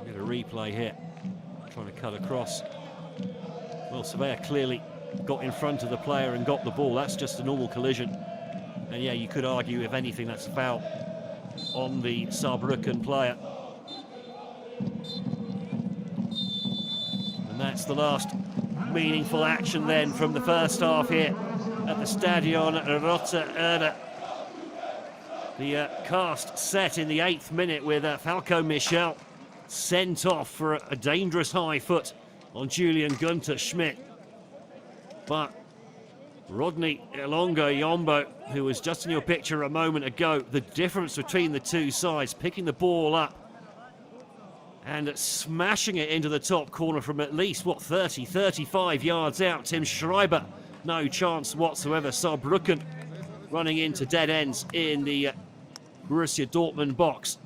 Get a replay here, trying to cut across. Well, Surveyor clearly got in front of the player and got the ball. That's just a normal collision. And yeah, you could argue, if anything, that's a foul on the Saarbrücken player. And that's the last meaningful action then from the first half here at the Stadion Rote Erde. The cast set in the 8th minute with Falco Michel sent off for a dangerous high foot on Julian Günther Schmidt. But Rodney Alongo Yombo, who was just in your picture a moment ago, the difference between the two sides, picking the ball up and smashing it into the top corner from at least, 30, 35 yards out. Tim Schreiber, no chance whatsoever. Saarbrücken running into dead ends in the Borussia Dortmund box.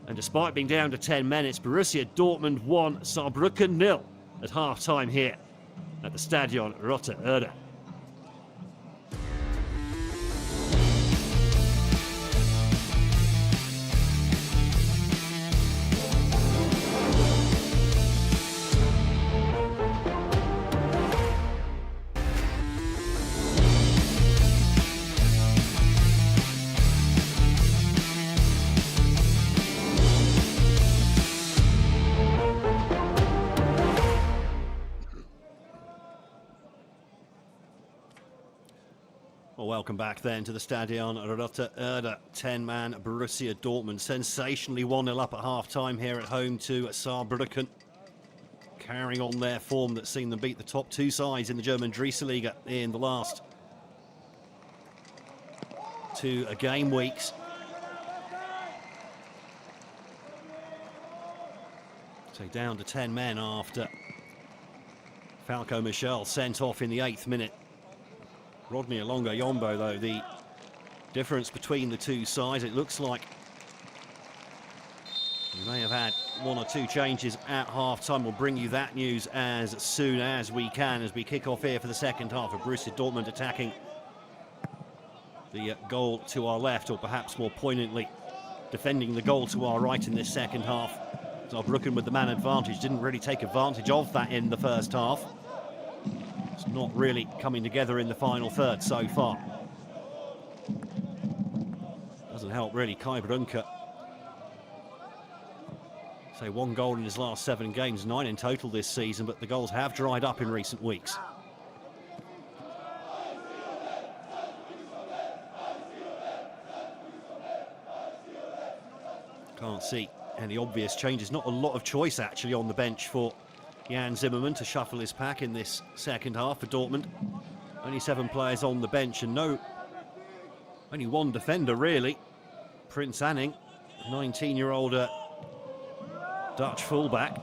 And despite being down to 10 men, it's Borussia Dortmund 1, Saarbrücken 0 at half-time here at the Stadion Rote Erde. Well, welcome back then to the Stadion Rote Erde. 10-man Borussia Dortmund sensationally 1-0 up at half-time here at home to Saarbrücken. Carrying on their form that's seen them beat the top two sides in the German Drieseliga in the last 2 game weeks. So down to 10 men after Falco Michel sent off in the 8th minute. Rodney Alongo Yombo, though, the difference between the two sides, it looks like we may have had 1 or 2 changes at half-time. We'll bring you that news as soon as we can, as we kick off here for the second half of Borussia Dortmund attacking the goal to our left, or perhaps more poignantly, defending the goal to our right in this second half. Saarbrücken with the man advantage, didn't really take advantage of that in the first half. It's not really coming together in the final third so far. Doesn't help really. Kai Brunke So 1 goal in his last 7 games, 9 in total this season, but the goals have dried up in recent weeks. Can't see any obvious changes. Not a lot of choice actually on the bench for Jan Zimmermann to shuffle his pack in this second half for Dortmund. Only 7 players on the bench and only 1 defender really. Prince Anning, 19-year-old Dutch fullback.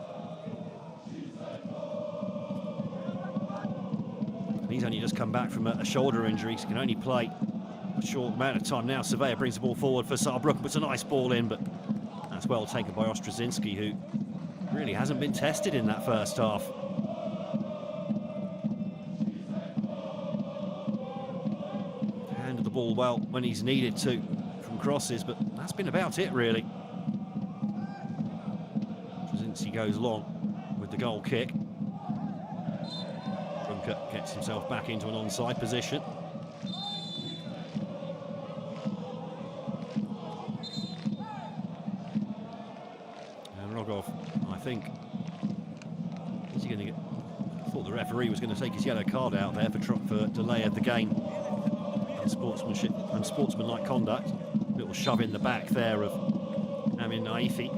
He's only just come back from a shoulder injury, so can only play a short amount of time now. Surveyor brings the ball forward for Saarbrücken, puts a nice ball in, but that's well taken by Ostrazinski, who really hasn't been tested in that first half. Handled the ball well when he's needed to from crosses, but that's been about it really. Ostrazinski goes long with the goal kick. Brunker gets himself back into an onside position. I think, is he going to get? I thought the referee was going to take his yellow card out there for delay of the game and sportsmanlike conduct. Little shove in the back there of Amin Naifi.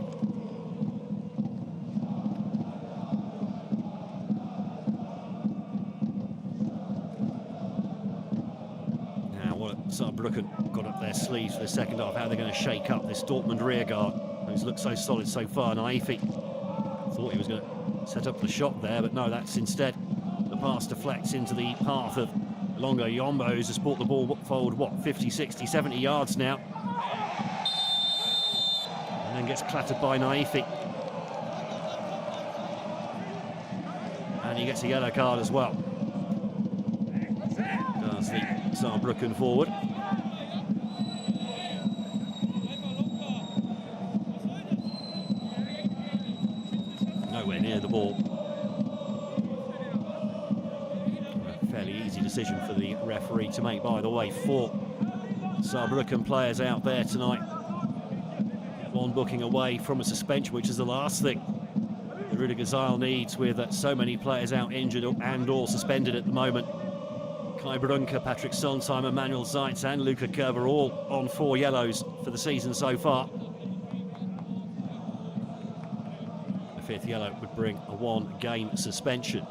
Now what Saarbrücken got up their sleeves for the second half, how they're going to shake up this Dortmund rearguard who's looked so solid so far. Naifi thought he was going to set up the shot there, but no, that's instead the pass deflects into the path of Longo Yombo, who's just brought the ball forward, what, 50, 60, 70 yards now. And then gets clattered by Naifi. And he gets a yellow card as well. Does the Saarbrücken forward. Nowhere near the ball. A fairly easy decision for the referee to make, by the way. 4 Saarbrücken players out there tonight. 1 booking away from a suspension, which is the last thing the Rüdiger Zeil needs, with so many players out injured and or suspended at the moment. Kai Brunker, Patrick Sonsheimer, Manuel Zeitz and Luca Kerber all on 4 yellows for the season so far. The 5th yellow would bring a 1-game suspension,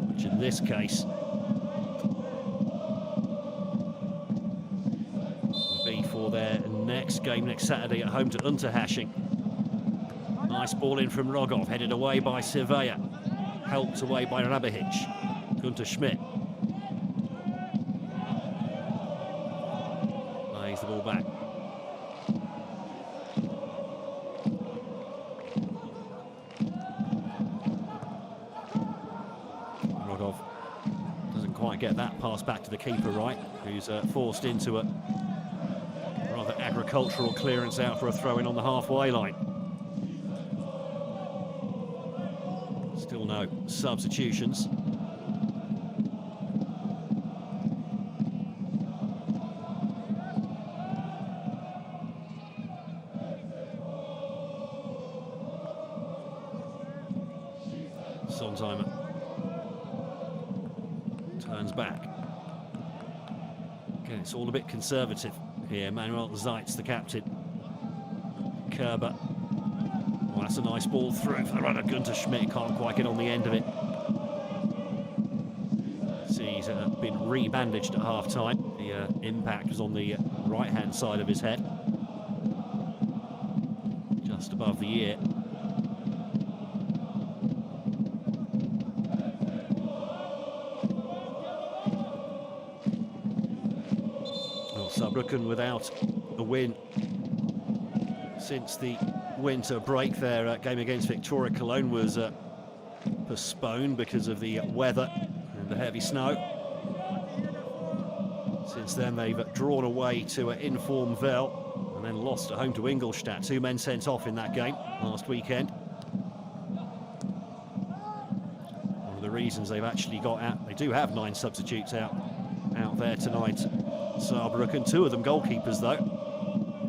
which in this case would be for their next game next Saturday at home to Unterhaching. Nice ball in from Rogov, headed away by Surveyor, helped away by Rabihic. Gunter Schmidt lays the ball back. Rogov doesn't quite get that pass back to the keeper right, who's forced into a rather agricultural clearance out for a throw-in on the halfway line. Still no substitutions. Sonsheimer turns back. Again, it's all a bit conservative here. Manuel Zeitz, the captain. Kerber. Well, that's a nice ball through for the runner. Gunter Schmidt can't quite get on the end of it. See, he's been re-bandaged at half-time. The impact was on the right-hand side of his head, just above the ear. Well, Saarbrücken without a win since the winter break. Their game against Victoria Cologne was postponed because of the weather and the heavy snow. Since then they've drawn away to Inform Vel and then lost at home to Ingolstadt. 2 men sent off in that game last weekend. One of the reasons they've actually got out, they do have 9 substitutes out there tonight. Saarbrücken, 2 of them goalkeepers though,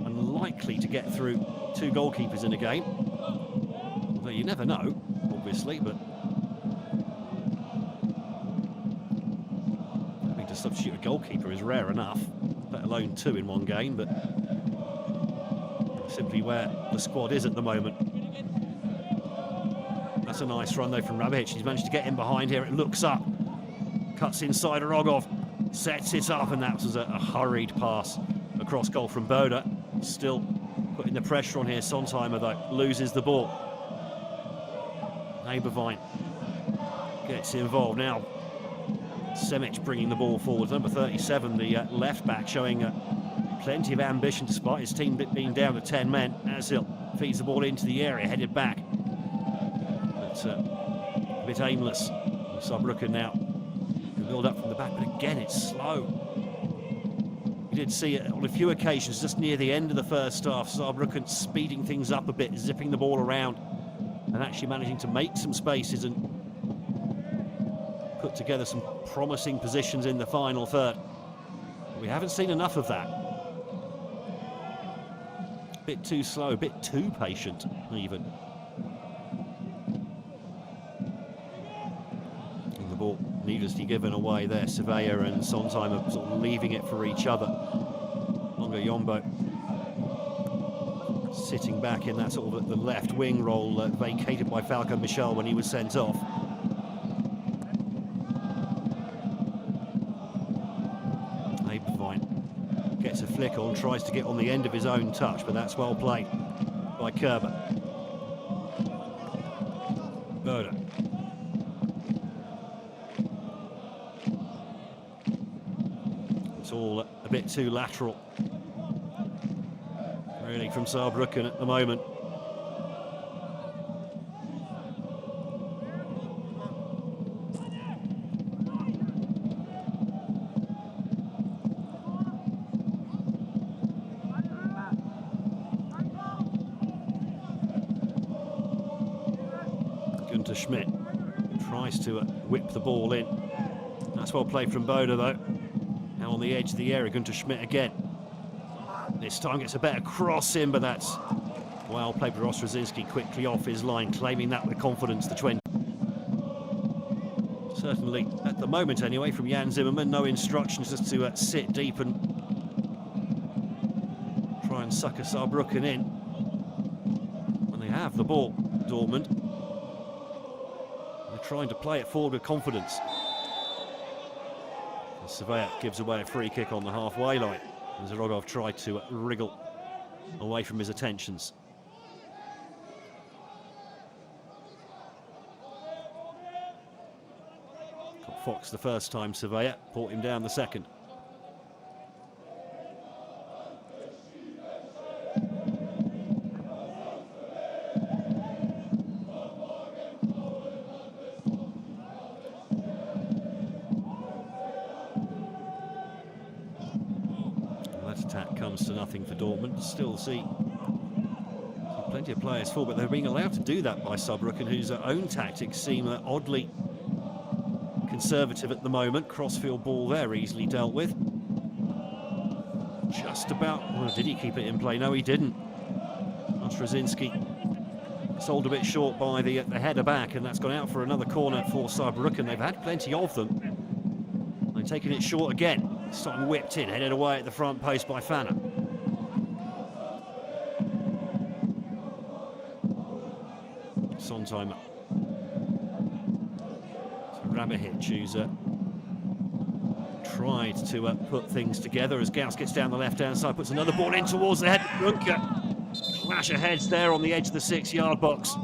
and likely to get through 2 goalkeepers in a game. Although you never know, obviously, but having to substitute a goalkeeper is rare enough, let alone 2 in one game, but simply where the squad is at the moment. That's a nice run though from Rabic. He's managed to get in behind here. It looks up, cuts inside Rogov, sets it up, and that was a hurried pass across goal from Boda. Still putting the pressure on here. Sontheimer though loses the ball. Eberwein gets involved now. Semic bringing the ball forward. Number 37, the left back, showing plenty of ambition despite his team being down to 10 men. Azil feeds the ball into the area, headed back. But a bit aimless. Saarbrücken now can build up from the back, but again it's slow. We did see it on a few occasions just near the end of the first half. Saarbrücken speeding things up a bit, zipping the ball around, and actually managing to make some spaces and put together some promising positions in the final third. But we haven't seen enough of that. A bit too slow, a bit too patient even. And the ball needlessly given away there. Surveyor and Sontheimer sort of leaving it for each other. Longa Yombo sitting back in that sort of the left wing role, vacated by Falco Michel when he was sent off. Eberwein gets a flick on, tries to get on the end of his own touch, but that's well played by Kerber. Boda. It's all a bit too lateral, really, from Saarbrücken at the moment. Günther Schmidt tries to whip the ball in. That's well played from Boda though. Now on the edge of the area, Günther Schmidt again. This time gets a better cross in, but that's well played by Rostrazinski, quickly off his line, claiming that with confidence, the 20. Certainly, at the moment anyway, from Jan Zimmerman, no instructions just to sit deep and try and sucker Saarbrücken in. When they have the ball, Dortmund, they're trying to play it forward with confidence. And Surveyor gives away a free kick on the halfway line. Rogov tried to wriggle away from his attentions. Got Fox the first time, Surveyor, brought him down the second. Attack comes to nothing for Dortmund. Still see plenty of players full, but they're being allowed to do that by Saarbrücken, whose own tactics seem oddly conservative at the moment. Crossfield ball there, easily dealt with. Just about. Well, did he keep it in play? No, he didn't. Rostrazinski sold a bit short by the header back, and that's gone out for another corner for Saarbrücken. They've had plenty of them. They're taking it short again. This time whipped in, headed away at the front post by Fanner. Sontheimer. So Rabic, who's tried to put things together as Gauss gets down the left-hand side, puts another ball in towards the head. Brunke. Clash of heads there on the edge of the 6-yard box.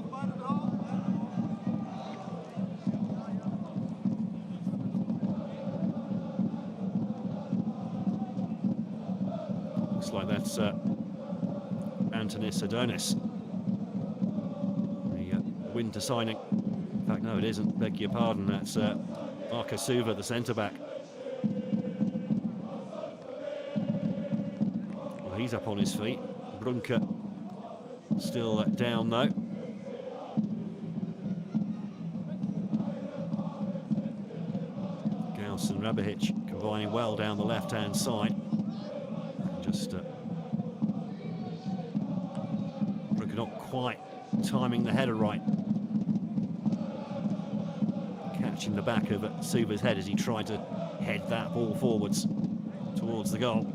Looks like that's Antonis Adonis, the winter signing. In fact, no, it isn't. Beg your pardon. That's Marco Suva, the centre-back. Well, he's up on his feet. Brunke still down, though. Gauss and Rabic combining well down the left-hand side. Just not quite timing the header right. Catching the back of Suva's head as he tried to head that ball forwards towards the goal.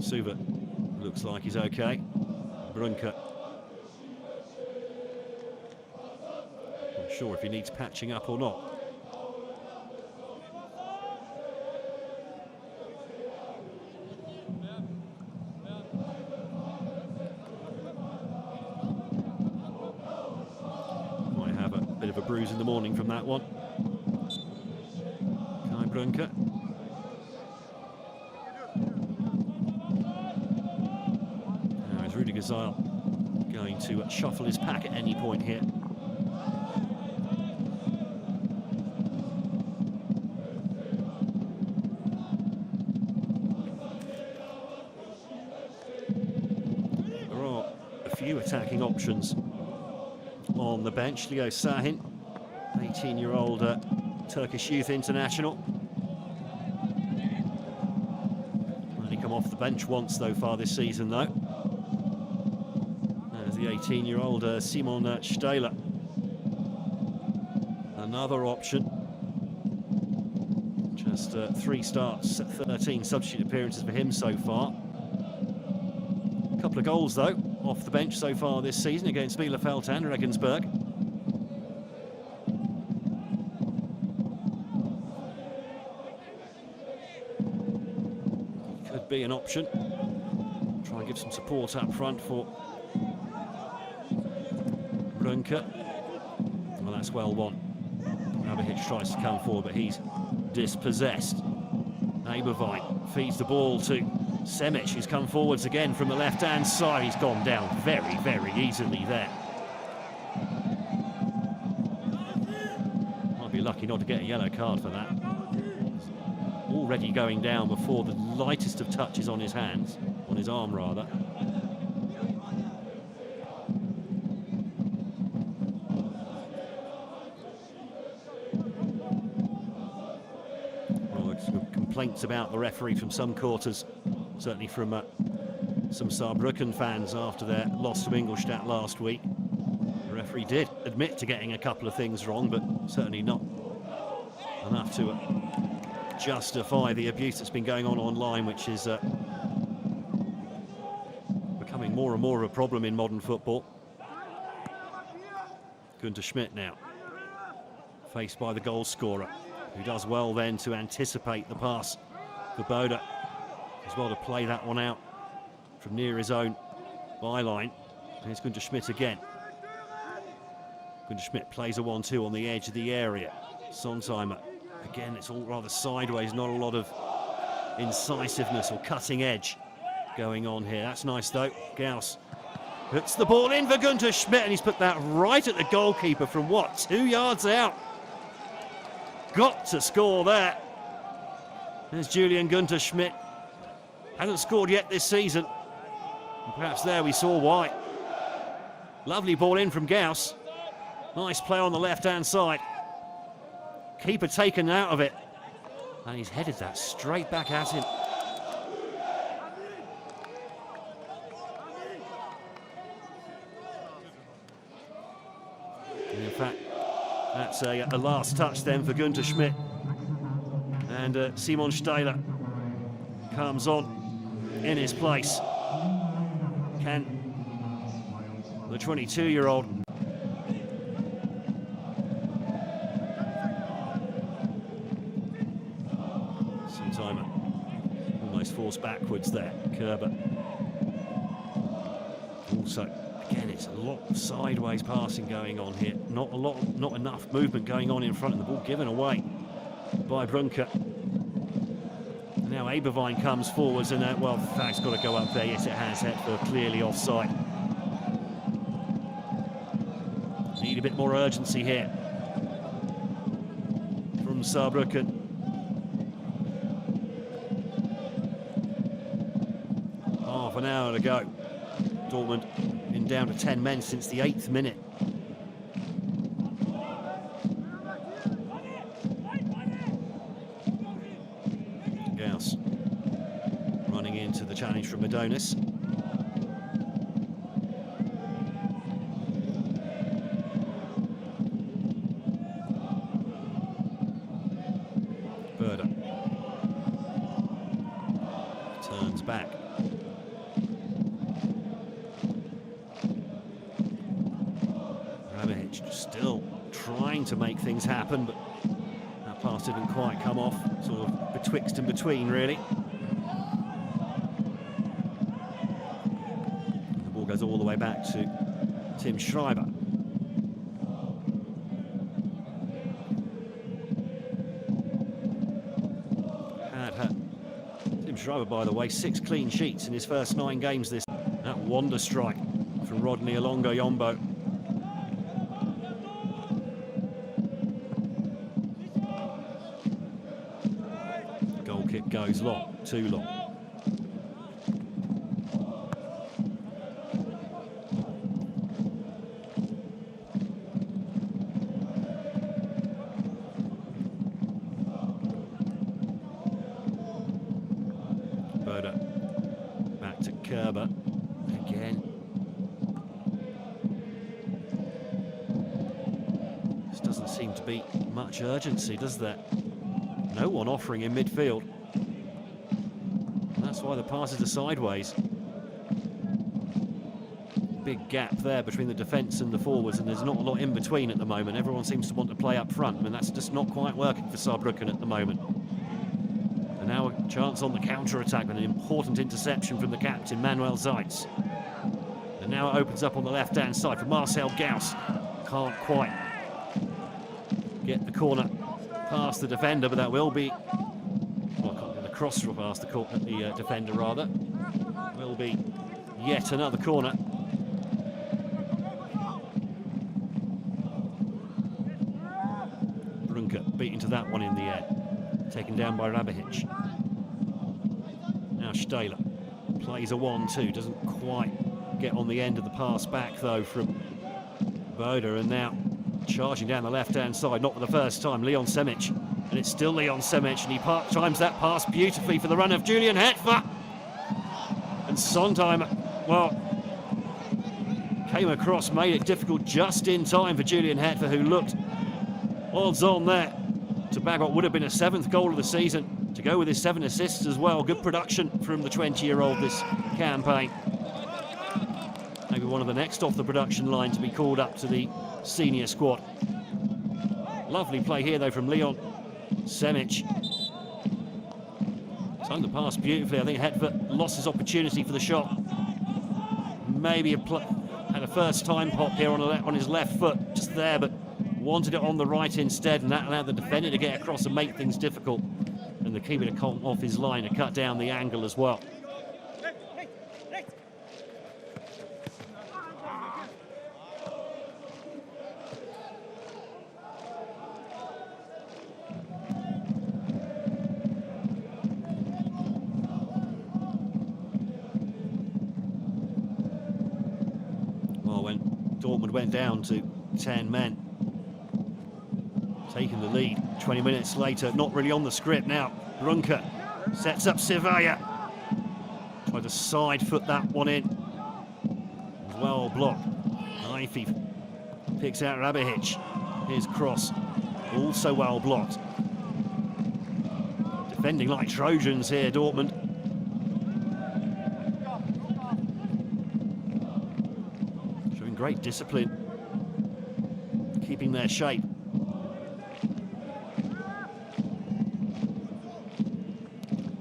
Suva looks like he's okay. Brunke. Not sure if he needs patching up or not. Might have a bit of a bruise in the morning from that one. Kai Brunke. Now is Rudiger Zeil going to shuffle his pack at any point here? Few attacking options on the bench. Leo Sahin, 18-year-old Turkish youth international. Only come off the bench once so far this season, though. There's the 18-year-old Simon Stahler. Another option. Just 3 starts, 13 substitute appearances for him so far. A couple of goals, though, off the bench so far this season against Bielefeld and Regensburg. Could be an option. Try and give some support up front for Brunke. Well, that's well won. Aberhitch tries to come forward, but he's dispossessed. Eberwein feeds the ball to Semic, who's come forwards again from the left-hand side. He's gone down very, very easily there. Might be lucky not to get a yellow card for that. Already going down before the lightest of touches on his hands, on his arm rather. Well, there's some complaints about the referee from some quarters. Certainly from some Saarbrücken fans after their loss to Ingolstadt last week. The referee did admit to getting a couple of things wrong, but certainly not enough to justify the abuse that's been going on online, which is becoming more and more of a problem in modern football. Günther Schmidt now, faced by the goal scorer, who does well then to anticipate the pass for Bode. As well to play that one out from near his own byline. Here's Günther Schmidt again. Günther Schmidt plays a 1-2 on the edge of the area. Sonsheimer. Again, it's all rather sideways, not a lot of incisiveness or cutting edge going on here. That's nice though. Gauss puts the ball in for Günther Schmidt, and he's put that right at the goalkeeper from what, 2 yards out? Got to score there. There's Julian Günther Schmidt. Hasn't scored yet this season. And perhaps there we saw why. Lovely ball in from Gauss. Nice play on the left-hand side. Keeper taken out of it. And he's headed that straight back at him. And in fact, that's a last touch then for Günther Schmidt. And Simon Stahler comes on in his place. Can the 22-year-old Sonsheimer almost forced backwards there. Kerber also, again, it's a lot of sideways passing going on here. Not enough movement going on in front of the ball given away by Brunke. Now Eberwein comes forwards, and well, the flag's got to go up there. Yes, it has. For clearly offside. Need a bit more urgency here from Saarbrücken. Half an hour to go. Dortmund been down to 10 men since the 8th minute. Gauss running in to the challenge from Adonis. Berda turns back. Rabic still trying to make things happen, but that pass didn't quite come off, sort of betwixt and between, really. The ball goes all the way back to Tim Schreiber. Tim Schreiber, by the way, 6 clean sheets in his first 9 games this. That wonder strike from Rodney Alongo-Yombo. Goal kick goes long, too long. Berda back to Kerber again. This doesn't seem to be much urgency, does there? No one offering in midfield. And that's why the passes are sideways. Big gap there between the defence and the forwards, and there's not a lot in between at the moment. Everyone seems to want to play up front. I mean, that's just not quite working for Saarbrücken at the moment. And now a chance on the counter-attack with an important interception from the captain, Manuel Zeitz. And now it opens up on the left-hand side for Marcel Gauss. Can't quite get the corner past the defender, but that will be, well, can't get the cross past the defender, rather. Will be yet another corner. Brunke beaten to that one in the air. Taken down by Rabic. Now Stahler plays a 1-2, doesn't quite get on the end of the pass back though from Boda, and now charging down the left-hand side, not for the first time, Leon Semic. And it's still Leon Semic, and he times that pass beautifully for the run of Julian Hetfer. And Sondheim, well, came across, made it difficult just in time for Julian Hetfer, who looked odds on there to bag what would have been a 7th goal of the season, to go with his 7 assists as well. Good production from the 20-year-old this campaign. Maybe one of the next off the production line to be called up to the senior squad. Lovely play here though from Leon Semic. Timed the pass beautifully. I think Hetfer lost his opportunity for the shot. Maybe had a first time pop here on his left foot, just there, but wanted it on the right instead, and that allowed the defender to get across and make things difficult. And the keeper to come off his line to cut down the angle as well. Well, when Dortmund went down to 10 men, taking the lead 20 minutes later, not really on the script now. Brunke sets up Sevilla. Tried to side foot that one in. Well blocked. Knifey picks out Rabic. His cross, also well blocked. Defending like Trojans here, Dortmund. Showing great discipline. Keeping their shape.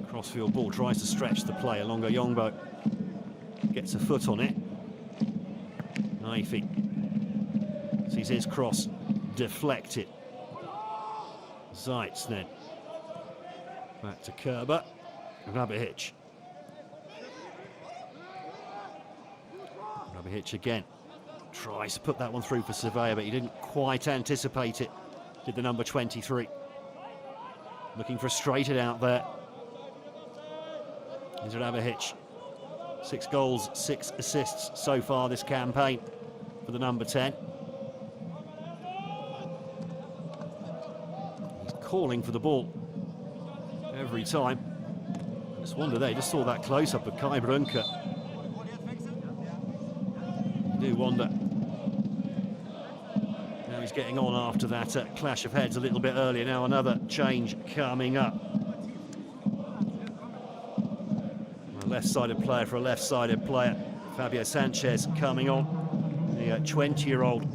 Crossfield ball tries to stretch the play. Alongo-Yombo gets a foot on it. Knifey sees his cross deflected. Zeitz then back to Kerber. Rabic. Rabic again tries to put that one through for Sevilla, but he didn't quite anticipate it, did the number 23. Looking frustrated out there. Here's Rabic. 6 goals, 6 assists so far this campaign for the number 10. He's calling for the ball every time. Just wonder they just saw that close-up of Saarbrücken. You do wonder how he's getting on after that clash of heads a little bit earlier. Now another change coming up. A left-sided player for a left-sided player. Fabio Sanchez coming on, the 20-year-old,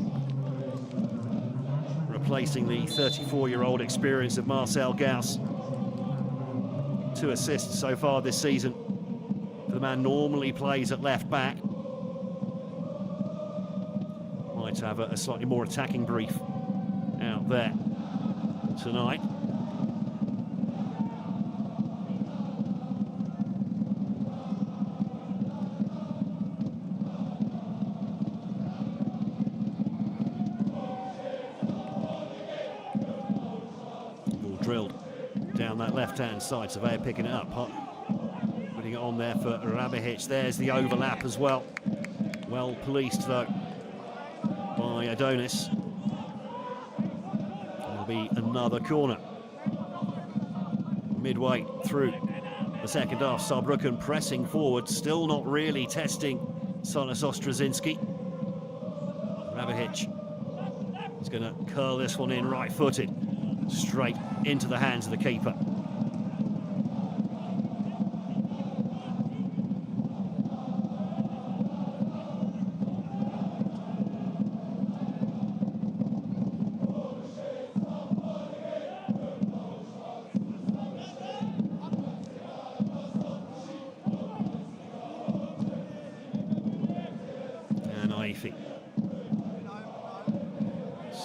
replacing the 34-year-old experience of Marcel Gauss. 2 assists so far this season for the man normally plays at left back. Might have a slightly more attacking brief out there tonight. Ball drilled down that left-hand side, Surveyor picking it up, putting it on there for Rabihic. There's the overlap as well. Well policed though by Adonis. There'll be another corner. Midway through the second half, Saarbrücken pressing forward, still not really testing Solis Ostrazinski. Rabihic is going to curl this one in right-footed, straight into the hands of the keeper.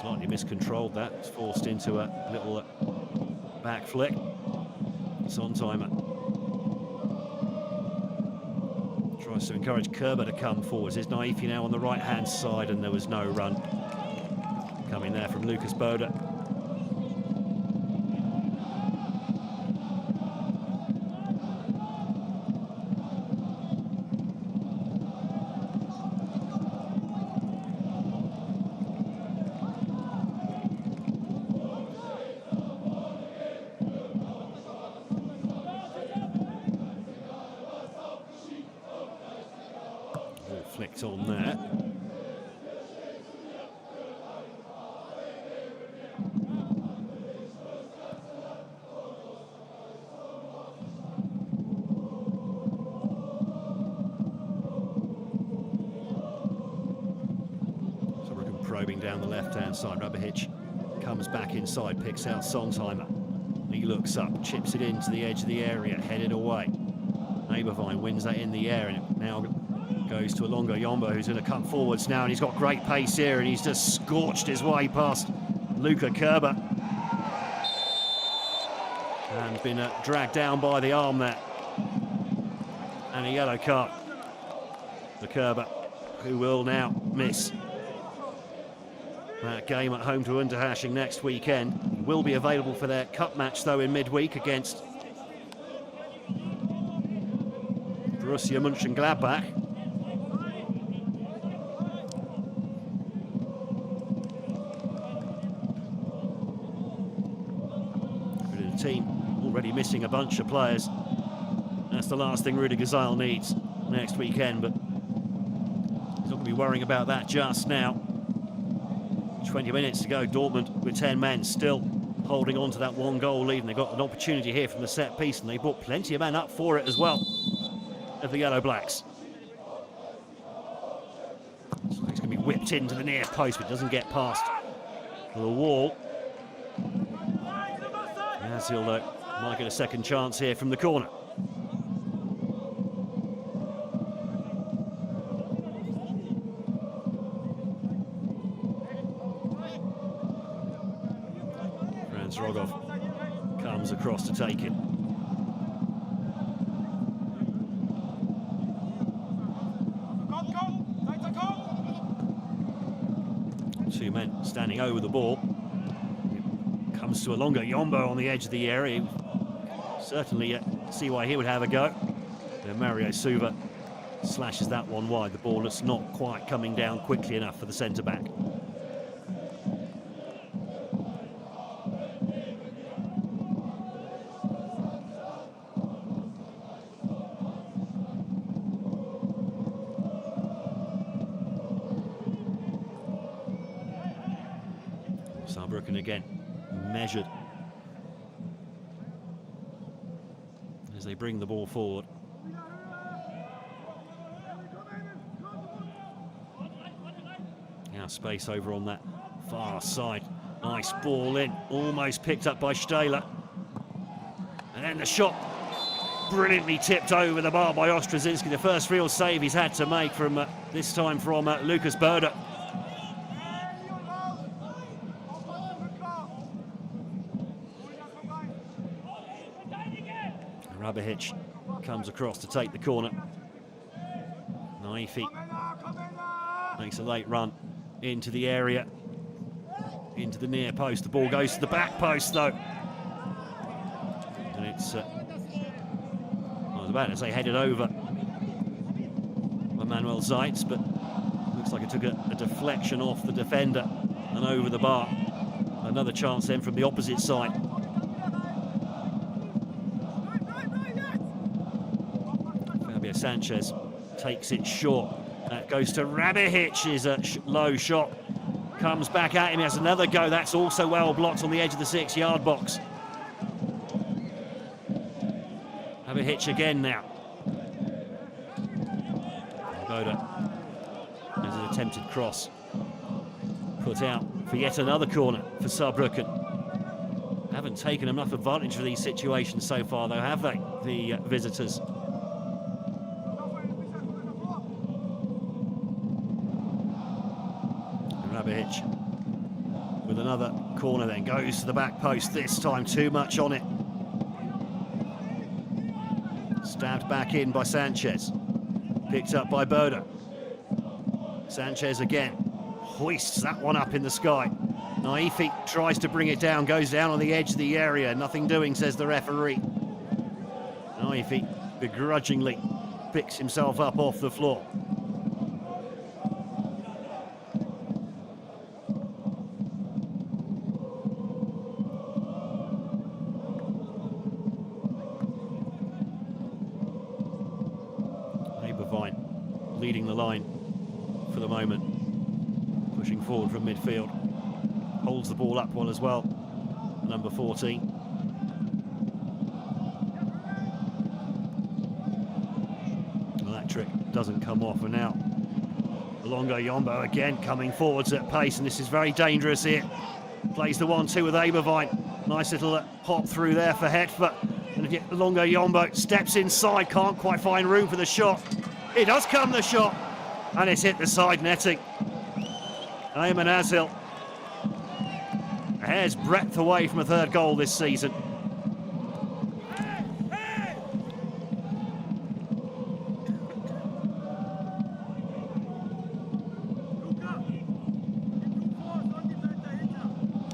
Slightly miscontrolled that, it's forced into a little back flick. Sontheimer tries to encourage Kerber to come forwards. There's Naifi now on the right hand side, and there was no run coming there from Lucas Bode. Flicked on there. Saarbrücken probing down the left-hand side. Rabihic comes back inside, picks out Sontheimer. He looks up, chips it into the edge of the area, headed away. Eberwein wins that in the air, and it now goes to Alongo Yombo, who's going to come forwards now, and he's got great pace here, and he's just scorched his way past Luca Kerber. And been dragged down by the arm there. And a yellow card for Kerber, who will now miss that game at home to Unterhaching next weekend. He will be available for their cup match, though, in midweek against Borussia Mönchengladbach. Team already missing a bunch of players. That's the last thing Rudi Gazal needs next weekend, but he's not going to be worrying about that just now. 20 minutes to go, Dortmund with 10 men still holding on to that 1-goal lead, and they've got an opportunity here from the set piece, and they brought plenty of men up for it as well of the Yellow Blacks. So he's going to be whipped into the near post, but doesn't get past the wall. Azil, though, might get a second chance here from the corner. Franz Rogov comes across to take it. Two men standing over the ball. Comes to Alongo Yombo on the edge of the area. Certainly see why he would have a go. And Mario Suva slashes that one wide. The ball that's not quite coming down quickly enough for the centre-back. Saarbrücken again, measured as they bring the ball forward. Now space over on that far side. Nice ball in, almost picked up by Stahler. And then the shot, brilliantly tipped over the bar by Ostrazinski. The first real save he's had to make from this time from Lucas Bode. Rabihic comes across to take the corner. Naifi makes a late run into the area, into the near post. The ball goes to the back post though. And it's, I was about to say headed over by Manuel Zeitz, but looks like it took a deflection off the defender and over the bar. Another chance then from the opposite side. Fabio Sanchez takes it short. That goes to Rabihic, is a low shot. Comes back at him, he has another go. That's also well blocked on the edge of the 6-yard box. Rabihic again now. Bode as an attempted cross. Put out for yet another corner for Saarbrücken. Haven't taken enough advantage of these situations so far though, have they, the visitors? Rabihic with another corner then, goes to the back post, this time too much on it. Stabbed back in by Sanchez, picked up by Bode. Sanchez again, hoists that one up in the sky. Naifi tries to bring it down, goes down on the edge of the area, nothing doing, says the referee. Naifi begrudgingly picks himself up off the floor. Leading the line for the moment, pushing forward from midfield, holds the ball up well as well, number 14. Well, that trick doesn't come off, and now Longo Yombo again coming forwards at pace, and this is very dangerous here. Plays the 1-2 with Eberwein. Nice little hop through there for Hetfer, and Longo Yombo steps inside, can't quite find room for the shot. It does come, the shot, and it's hit the side netting. Ayman Azil, a hair's breadth away from a third goal this season.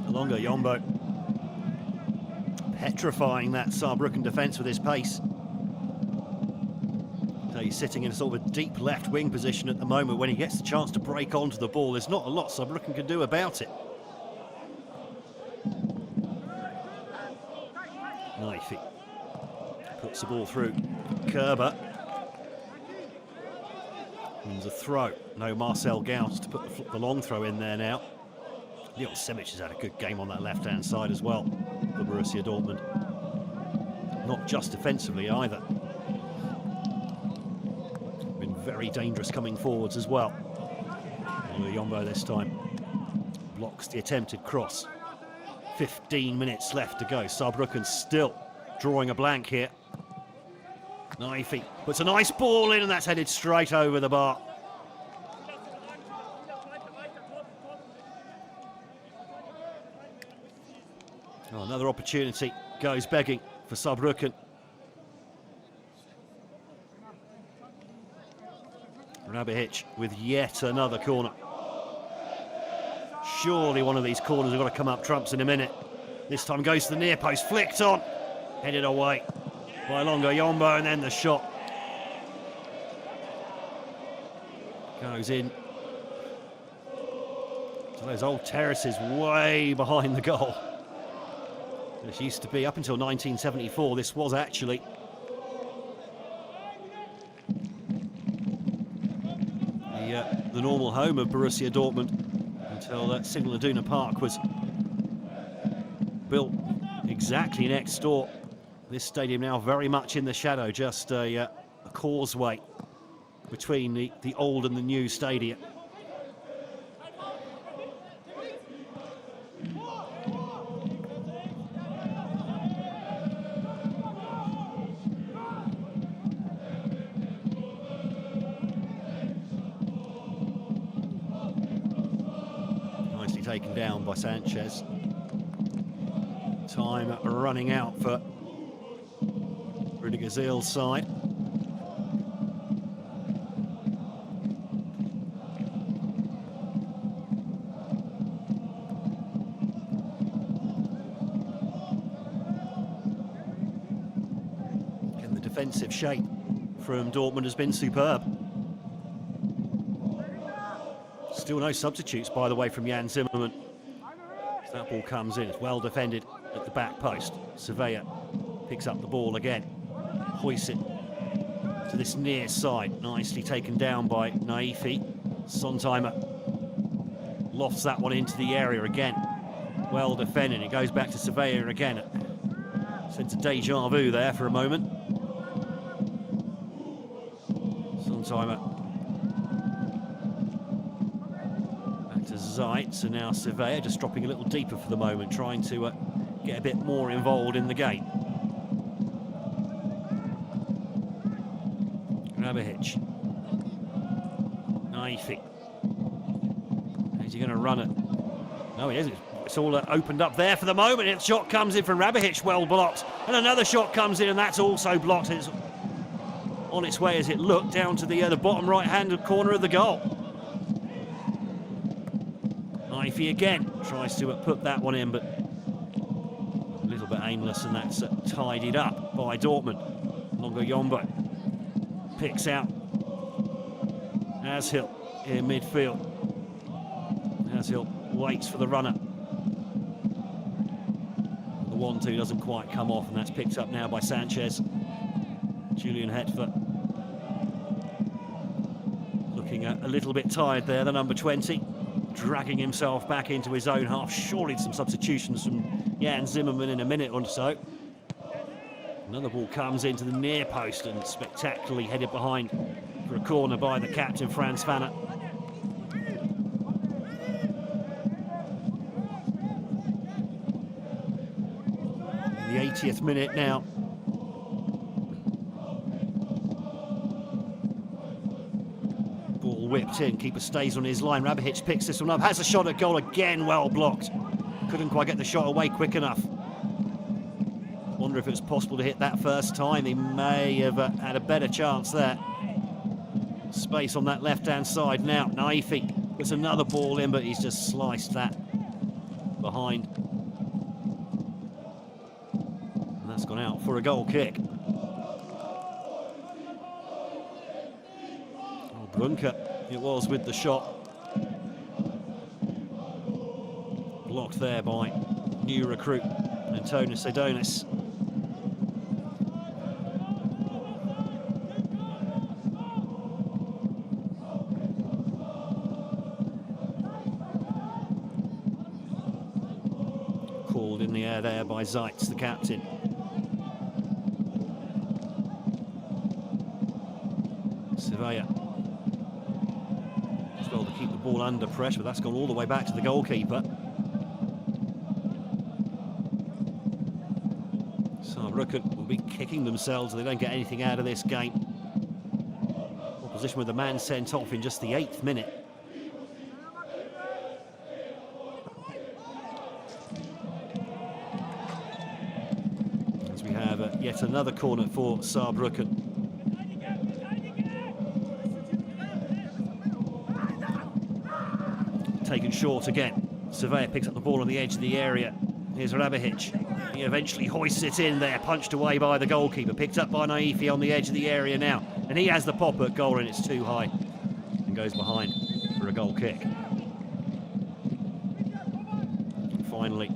Longo Yombo petrifying that Saarbrücken defence with his pace. He's sitting in a sort of a deep left wing position at the moment. When he gets the chance to break onto the ball, there's not a lot Saarbrücken can do about it. Naifi puts the ball through. Kerber wins a throw. No Marcel Gauss to put the long throw in there now. Leon Simic has had a good game on that left-hand side as well for Borussia Dortmund. Not just defensively either. Very dangerous coming forwards as well. Yombo this time blocks the attempted cross. 15 minutes left to go. Saarbrücken still drawing a blank here. Naifi puts a nice ball in, and that's headed straight over the bar. Oh, another opportunity goes begging for Saarbrücken. Rabihic with yet another corner. Surely one of these corners have got to come up trumps in a minute. This time goes to the near post, flicked on, headed away by Longo Yombo, and then the shot goes in to those old terraces way behind the goal. This used to be, up until 1974, this was actually the normal home of Borussia Dortmund until Signal Iduna Park was built exactly next door. This stadium now very much in the shadow, just a causeway between the old and the new stadium. Nicely taken down by Sanchez. Time running out for Rudiger Zill's side. And the defensive shape from Dortmund has been superb. Still no substitutes, by the way, from Jan Zimmerman. That ball comes in, it's well defended at the back post. Surveyor picks up the ball again. Hoists it to this near side. Nicely taken down by Naifi. Sontheimer lofts that one into the area again. Well defended. It goes back to Surveyor again. Sense of deja vu there for a moment. Sontheimer back to Zeitz, and now Surveyor just dropping a little deeper for the moment, trying to get a bit more involved in the game. Grabic. Naifi. Is he going to run it? No, he isn't. It's all opened up there for the moment. The shot comes in from Rabihic, well blocked. And another shot comes in, and that's also blocked. It's on its way, as it looked, down to the bottom right-hand corner of the goal. Naifi again tries to put that one in, but a little bit aimless, and that's tidied up by Dortmund. Longo Yombo picks out Ashil in midfield. Ashil waits for the runner. The 1-2 doesn't quite come off, and that's picked up now by Sanchez. Julian Hetfer looking a little bit tired there, the number 20, dragging himself back into his own half. Surely some substitutions from Jan Zimmerman in a minute or so. Another ball comes into the near post and spectacularly headed behind for a corner by the captain, Franz Fanner. The 80th minute now. Ball whipped in, keeper stays on his line. Rabihic picks this one up, has a shot at goal again, well blocked. Couldn't quite get the shot away quick enough. Wonder if it was possible to hit that first time. He may have had a better chance there. Space on that left-hand side now. Naifi puts another ball in, but he's just sliced that behind. And that's gone out for a goal kick. Oh, Brunker, it was with the shot. Blocked there by new recruit Antonis Adonis. Called in the air there by Zeitz, the captain. Surveyor. As well to keep the ball under pressure, but that's gone all the way back to the goalkeeper. Saarbrücken will be kicking themselves if they don't get anything out of this game. Opposition with a man sent off in just the 8th minute. As we have yet another corner for Saarbrücken. Taken short again. Surveyor picks up the ball on the edge of the area. Here's Rabihic. He eventually hoists it in there, punched away by the goalkeeper. Picked up by Naifi on the edge of the area now. And he has the pop at goal, and it's too high. And goes behind for a goal kick. And finally,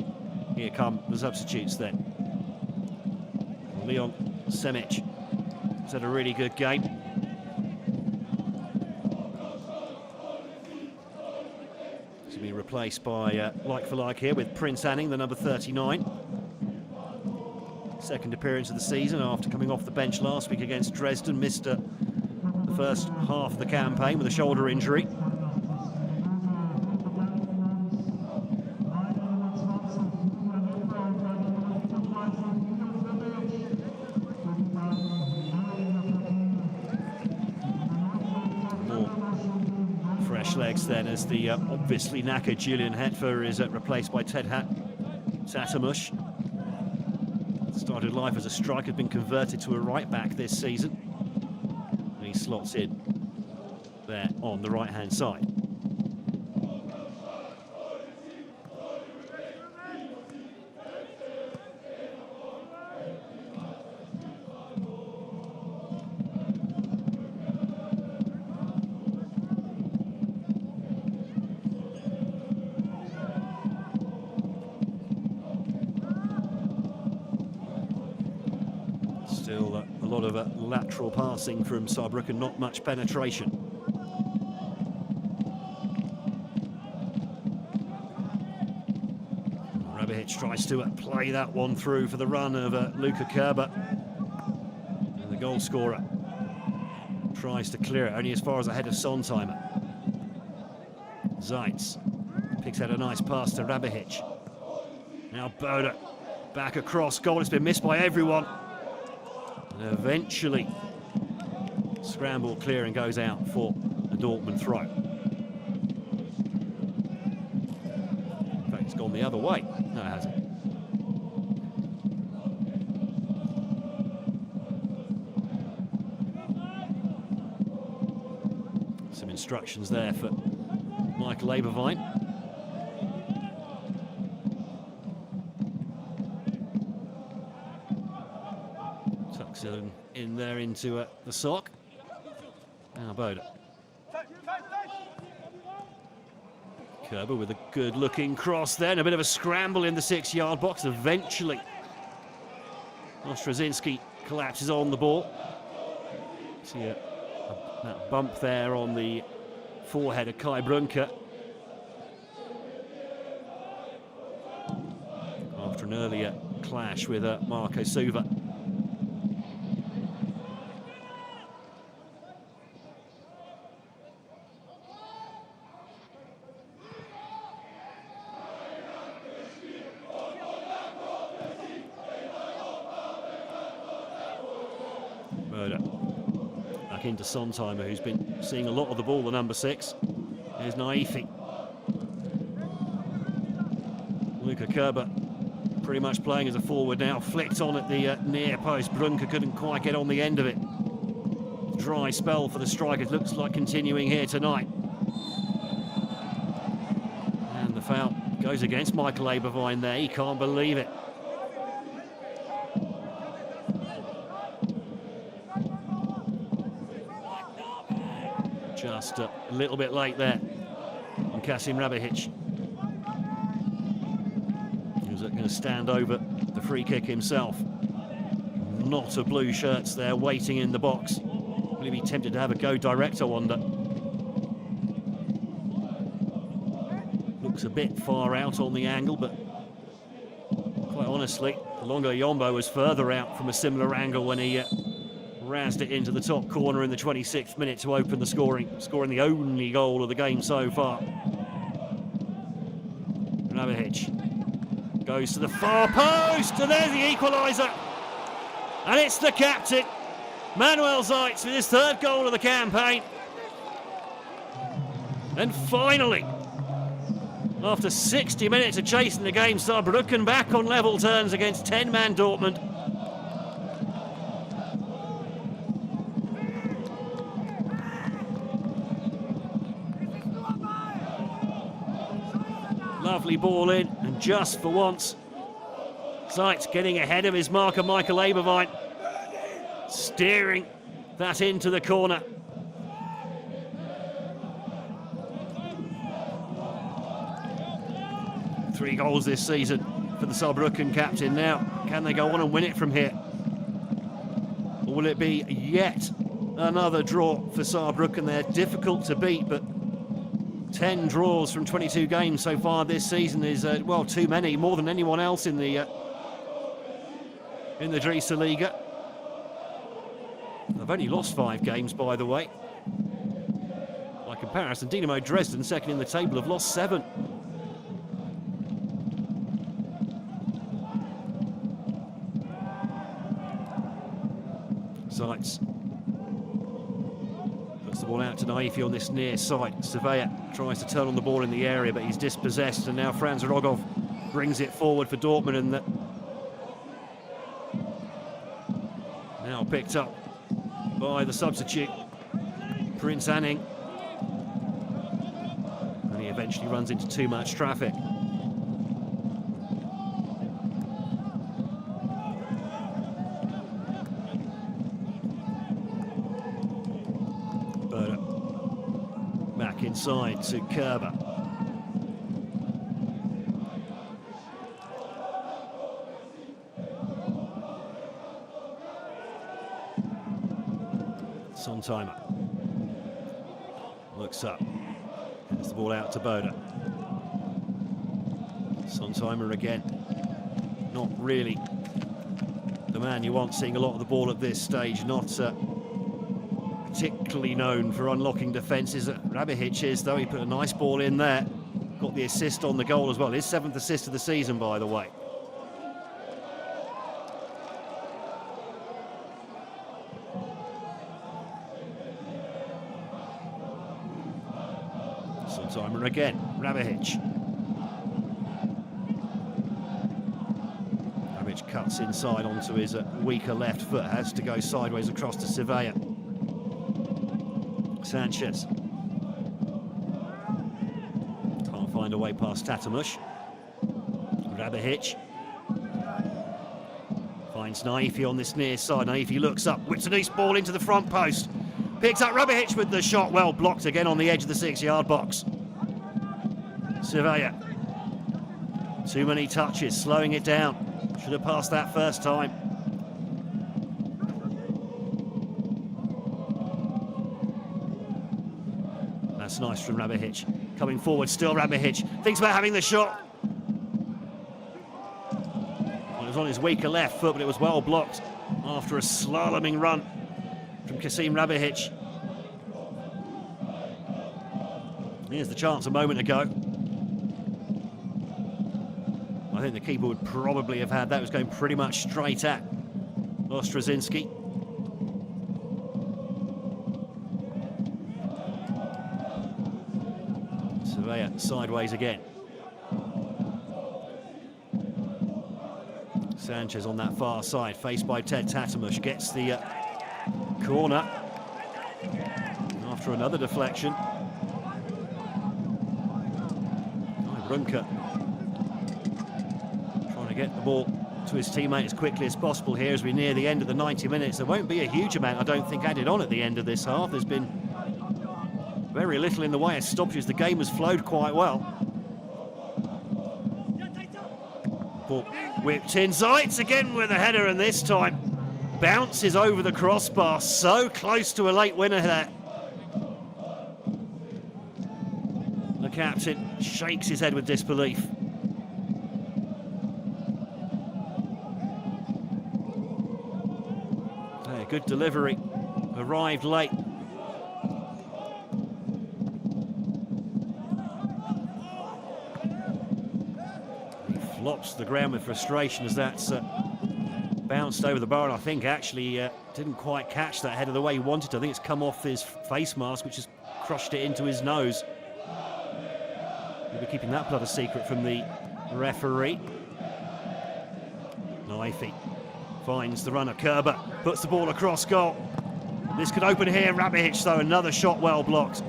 here come the substitutes then. Leon Semic has had a really good game. He's been replaced by like for like here with Prince Anning, the number 39. second appearance of the season after coming off the bench last week against Dresden. Missed the first half of the campaign with a shoulder injury. Fresh legs then as the obviously knackered Julian Hetfer is replaced by Tedhat Tatamush. Started life as a striker, been converted to a right back this season. And he slots in there on the right hand side. Still a lot of lateral passing from Saarbrücken, not much penetration. Rabihic tries to play that one through for the run of Luka Kerber. And the goal scorer tries to clear it, only as far as ahead of Sontheimer. Zeitz picks out a nice pass to Rabihic. Now Bode back across goal, it's been missed by everyone. And eventually, scramble clear and goes out for a Dortmund throw. In fact, it's gone the other way. No, it hasn't. Some instructions there for Michael Eberwein. Tucks it in there into the sock. Now Bode. Kerber with a good looking cross then. A bit of a scramble in the 6-yard box. Eventually, Ostrozinski collapses on the ball. See that bump there on the forehead of Kai Brunke. After an earlier clash with Marco Suva. Back into Sontheimer, who's been seeing a lot of the ball, the number 6. Here's Naifi. Luka Kerber pretty much playing as a forward now, flicked on at the near post. Brunke couldn't quite get on the end of it. Dry spell for the strikers, looks like continuing here tonight. And the foul goes against Michael Eberwein there, he can't believe it. Just a little bit late there on Kasim Rabihic. He was going to stand over the free kick himself. Not of blue shirts there waiting in the box. Will he be tempted to have a go direct, I wonder? Looks a bit far out on the angle, but quite honestly, Longo Yombo was further out from a similar angle when he razzed it into the top corner in the 26th minute to open the scoring the only goal of the game so far. Rabihic goes to the far post, and there's the equaliser. And it's the captain, Manuel Zeitz, with his 3rd goal of the campaign. And finally, after 60 minutes of chasing the game, Saarbrücken back on level terms against 10-man Dortmund. Lovely ball in, and just for once, Zeitz getting ahead of his marker, Michael Eberwein, steering that into the corner. Three goals this season for the Saarbrücken captain. Now, can they go on and win it from here? Or will it be yet another draw for Saarbrücken? They're difficult to beat, but 10 draws from 22 games so far this season is, well, too many, more than anyone else in the in the Dresser Liga. They've only lost 5 games, by the way. By comparison, Dynamo Dresden, second in the table, have lost 7. Seitz puts the ball out to Naifi on this near side. Surveyor tries to turn on the ball in the area, but he's dispossessed, and now Franz Rogov brings it forward for Dortmund, and now picked up by the substitute, Prince Anning. And he eventually runs into too much traffic. Back inside to Kerber. Sontheimer looks up, gets the ball out to Bode. Sontheimer again, not really the man you want seeing a lot of the ball at this stage, not particularly known for unlocking defences. Rabihic is, though. He put a nice ball in there, got the assist on the goal as well. His 7th assist of the season, by the way. Sontheimer again, Rabihic. Rabihic cuts inside onto his weaker left foot, has to go sideways across to Surveyor. Sanchez can't find a way past Tatamush. Rabihic finds Naifi on this near side. Naifi looks up, whips a nice ball into the front post. Picks up Rabihic with the shot, well blocked again on the edge of the 6-yard box. Surveyor, too many touches, slowing it down. Should have passed that first time. That's nice from Rabihic. Coming forward, still Rabihic. Thinks about having the shot. Well, it was on his weaker left foot, but it was well blocked after a slaloming run from Kasim Rabihic. Here's the chance a moment ago. I think the keeper would probably have had that. It was going pretty much straight at Ostrozinski. Surveyor sideways again. Sanchez on that far side, faced by Ted Tatamush, gets the corner after another deflection. Runke trying to get the ball to his teammate as quickly as possible here as we near the end of the 90 minutes. There won't be a huge amount, I don't think, added on at the end of this half. There's been very little in the way of stoppages. The game has flowed quite well. Ball whipped in. Zeitz again with a header, and this time bounces over the crossbar. So close to a late winner there. The captain shakes his head with disbelief. Hey, good delivery. Arrived late. He flops to the ground with frustration as that's bounced over the bar, and I think actually didn't quite catch that header the way he wanted to. I think it's come off his face mask, which has crushed it into his nose. We'll be keeping that blood a secret from the referee. Naifi finds the runner, Kerber, puts the ball across goal. This could open here. Rabihic, though, another shot well blocked.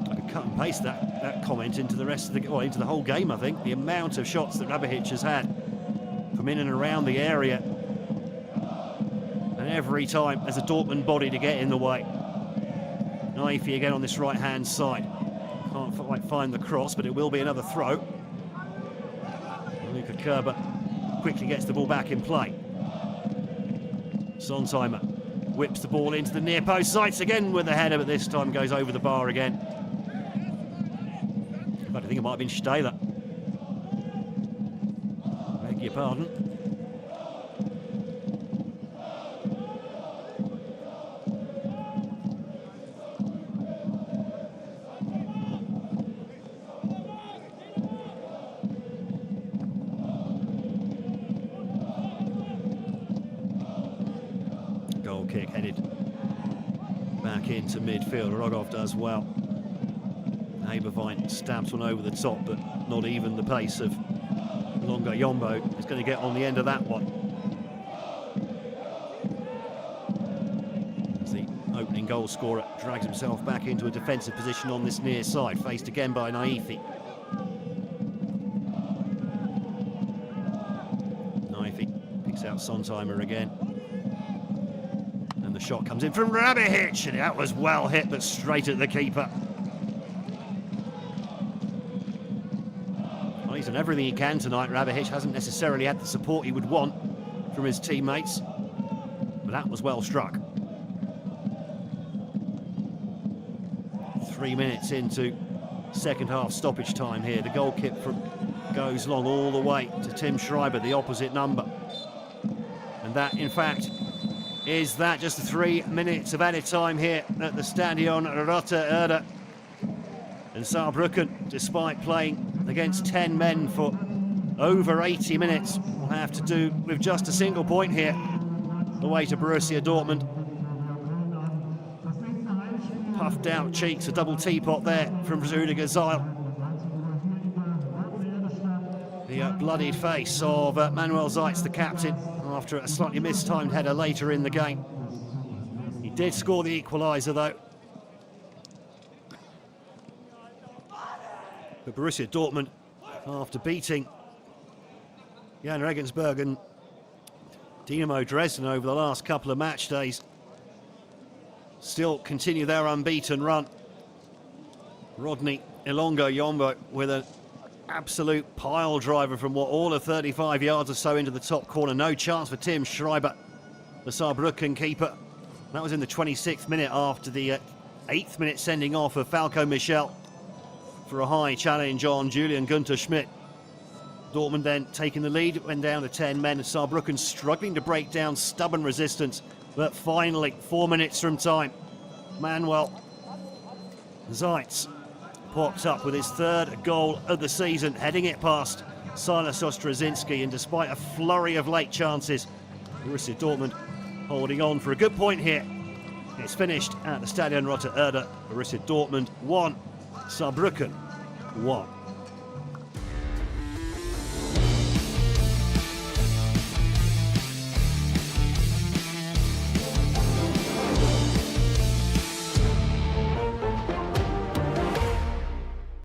I could cut and paste that comment into the rest of the, well, into the whole game, I think. The amount of shots that Rabihic has had from in and around the area. And every time there's a Dortmund body to get in the way. Naifi again on this right-hand side. Can't quite find the cross, but it will be another throw. Luka Kerber quickly gets the ball back in play. Sontheimer whips the ball into the near post. Zeitz again with the header, but this time goes over the bar again. But I think it might have been Stahler. Beg your pardon. Goal kick headed back into midfield. Rogov does well. Abervine stabs one over the top, but not even the pace of Longo Yombo is going to get on the end of that one. As the opening goal scorer drags himself back into a defensive position on this near side, faced again by Naifi. Naifi picks out Sontheimer again. And the shot comes in from Rabihic, and that was well hit, but straight at the keeper. Well, he's done everything he can tonight. Rabihic hasn't necessarily had the support he would want from his teammates, but that was well struck. 3 minutes into second half stoppage time here. The goal kick goes long all the way to Tim Schreiber, the opposite number. And that, in fact, is that just 3 minutes of added time here at the Stadion Rote Erde. And Saarbrücken, despite playing against 10 men for over 80 minutes, will have to do with just a single point here away to Borussia Dortmund. Puffed out cheeks, a double teapot there from Rüdiger Zeil. The bloodied face of Manuel Zeitz, the captain, after a slightly mistimed header later in the game. He did score the equaliser though. But Borussia Dortmund, after beating Jan Regensburg and Dynamo Dresden over the last couple of match days, still continue their unbeaten run. Rodney Ilongo Yombo with an absolute pile driver from all of 35 yards or so into the top corner. No chance for Tim Schreiber, the Saarbrücken keeper. That was in the 26th minute after the 8th minute sending off of Falco Michel for a high challenge on Julian Günther Schmidt. Dortmund then taking the lead, went down to 10 men, and Saarbrücken struggling to break down stubborn resistance. But finally, 4 minutes from time, Manuel Zeitz pops up with his third goal of the season, heading it past Silas Ostrozinski, and despite a flurry of late chances, Borussia Dortmund holding on for a good point here. It's finished at the Stadion Rote Erde. Borussia Dortmund 1, Saarbrücken 1.